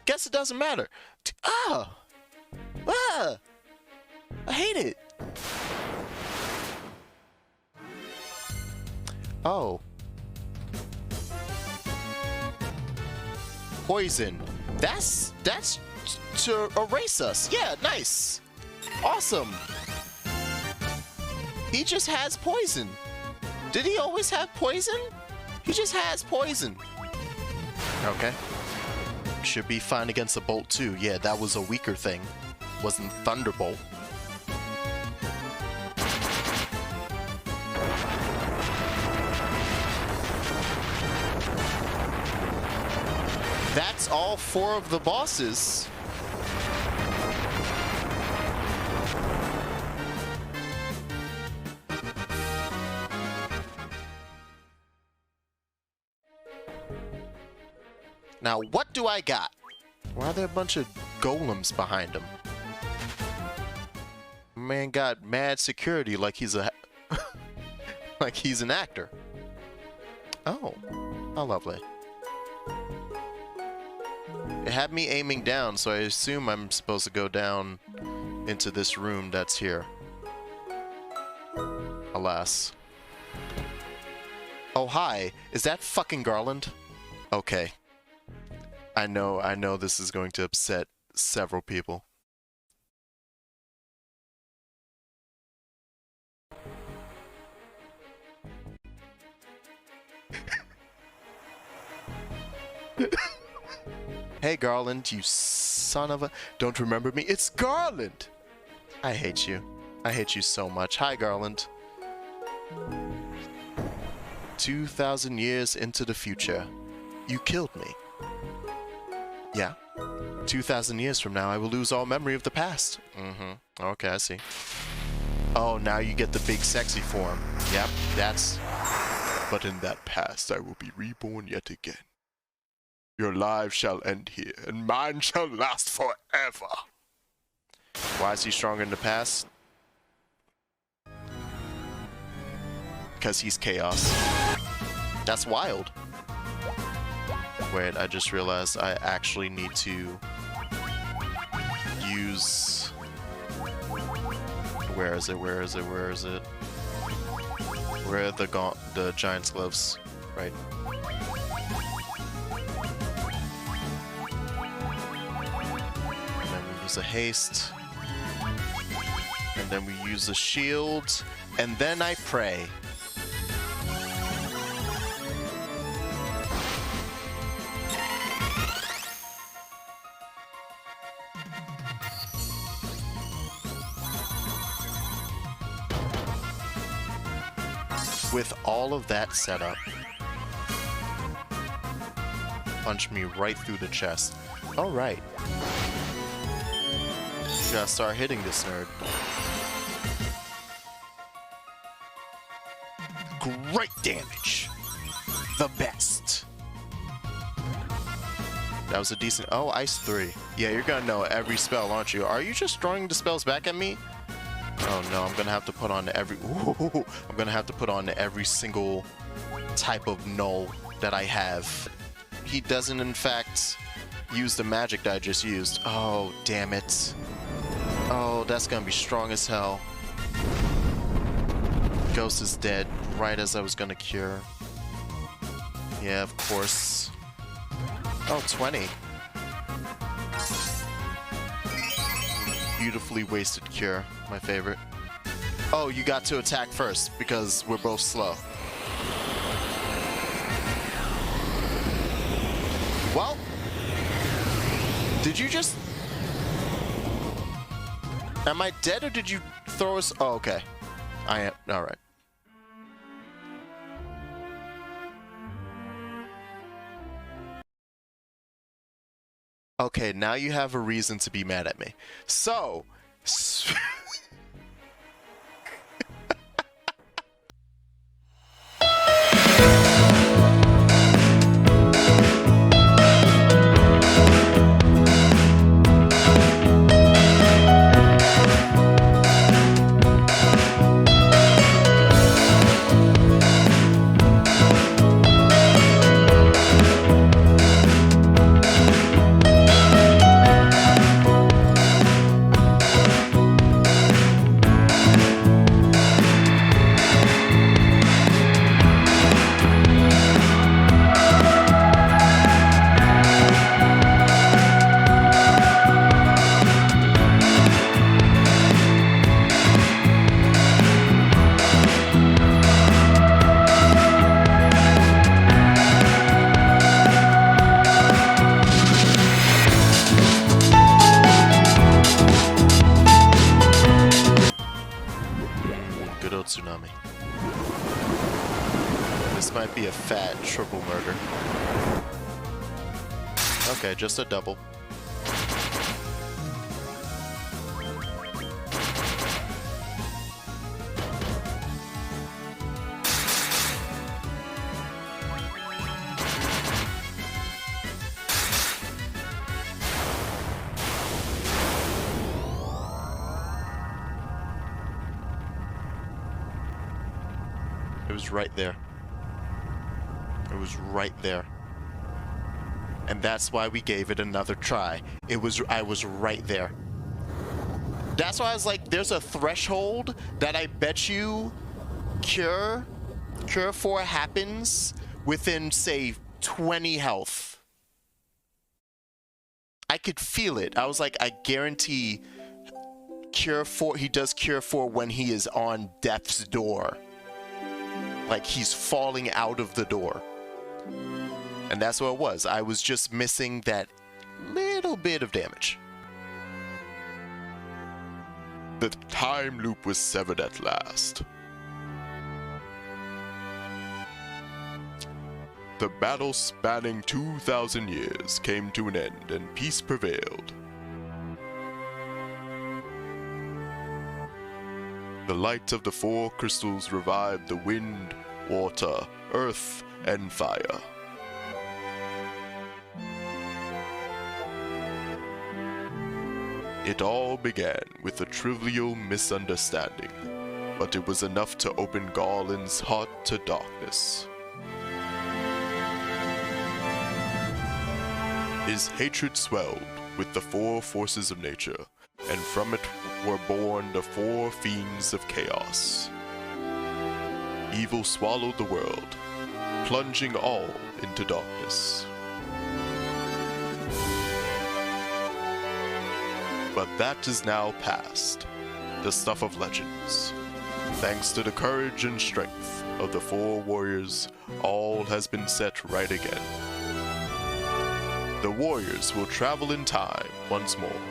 Guess it doesn't matter. Ah! Ah! I hate it. Oh. Poison. That's to erase us. Yeah, nice. Awesome. He just has poison. Did he always have poison? He just has poison. Okay. Should be fine against the bolt too. Yeah, that was a weaker thing. Wasn't Thunderbolt. That's all 4 of the bosses. Now, what do I got? Why are there a bunch of golems behind him? Man got mad security like he's a like he's an actor. Oh, how lovely. It had me aiming down, so I assume I'm supposed to go down into this room that's here. Alas. Oh, hi. Is that fucking Garland? Okay. I know this is going to upset several people. Hey, Garland, you son of a... Don't remember me? It's Garland! I hate you. I hate you so much. Hi, Garland. 2,000 years into the future, you killed me. Yeah. 2,000 years from now, I will lose all memory of the past. Mm-hmm. Okay, I see. Oh, now you get the big sexy form. Yep, that's... But in that past, I will be reborn yet again. Your lives shall end here, and mine shall last forever. Why is he stronger in the past? Because he's chaos. That's wild. Wait, I just realized I actually need to use... Where is it? Where is it? Where is it? Where are the giant's gloves? Right. And then we use a haste. And then we use a shield. And then I pray. With all of that set up, punch me right through the chest. Alright. Gotta start hitting this nerd. Great damage. The best. That was a decent... Oh, Ice 3. Yeah, you're gonna know every spell, aren't you? Are you just throwing the spells back at me? Oh no, I'm gonna have to put on every... Ooh, I'm gonna have to put on every single type of null that I have. He doesn't, in fact, use the magic that I just used. Oh, damn it. Oh, that's gonna be strong as hell. Ghost is dead right as I was gonna cure. Yeah, of course. Oh, 20. Beautifully wasted cure. My favorite. Oh, you got to attack first because we're both slow. Well, did you just... Am I dead or did you throw us... Oh, okay. I am. All right. Okay, now you have a reason to be mad at me. So... Good old tsunami. This might be a fat triple murder. Okay, just a double. It was right there. It was right there. And that's why we gave it another try. I was right there. That's why I was like, there's a threshold that I bet you Cure 4 happens within, say, 20 health. I could feel it. I was like, I guarantee Cure 4, he does Cure 4 when he is on death's door. Like he's falling out of the door. And that's what it was. I was just missing that little bit of damage. The time loop was severed at last. The battle spanning 2,000 years came to an end and peace prevailed. The light of the 4 crystals revived the wind, water, earth, and fire. It all began with a trivial misunderstanding, but it was enough to open Garland's heart to darkness. His hatred swelled with the 4 forces of nature, and from it were born the 4 fiends of chaos. Evil swallowed the world, plunging all into darkness. But that is now past, the stuff of legends. Thanks to the courage and strength of the 4 warriors, all has been set right again. The warriors will travel in time once more.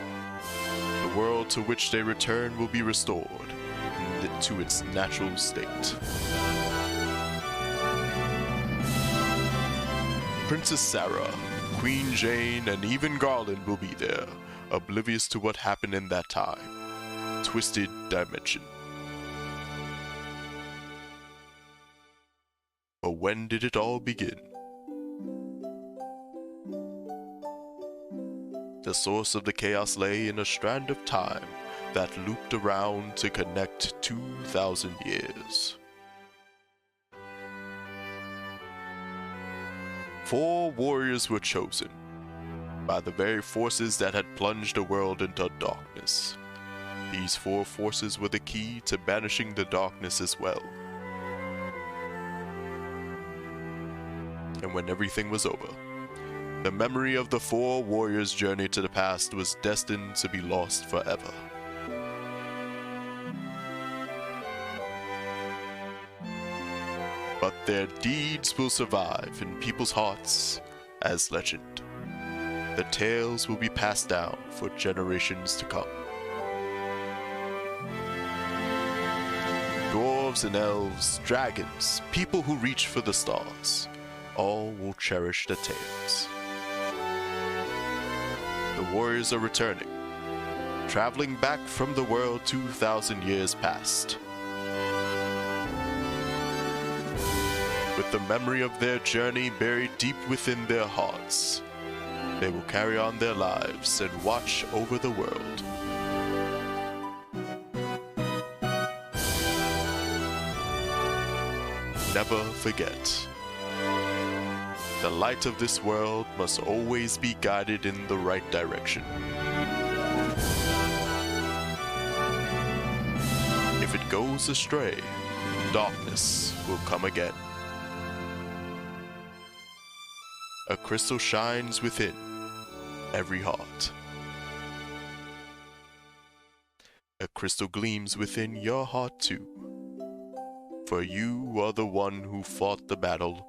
The world to which they return will be restored to its natural state. Princess Sarah, Queen Jane, and even Garland will be there, oblivious to what happened in that time. Twisted dimension. But when did it all begin? The source of the chaos lay in a strand of time that looped around to connect 2,000 years. 4 warriors were chosen by the very forces that had plunged the world into darkness. These 4 forces were the key to banishing the darkness as well. And when everything was over, the memory of the 4 warriors' journey to the past was destined to be lost forever. But their deeds will survive in people's hearts as legend. The tales will be passed down for generations to come. Dwarves and elves, dragons, people who reach for the stars, all will cherish the tales. The warriors are returning, traveling back from the world 2,000 years past. With the memory of their journey buried deep within their hearts, they will carry on their lives and watch over the world. Never forget. The light of this world must always be guided in the right direction. If it goes astray, darkness will come again. A crystal shines within every heart. A crystal gleams within your heart too. For you are the one who fought the battle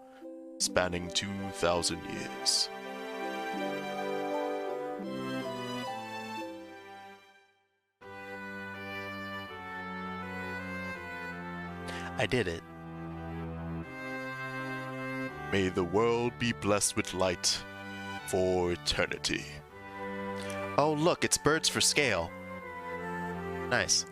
spanning 2,000 years. I did it. May the world be blessed with light for eternity. Oh, look, it's birds for scale. Nice.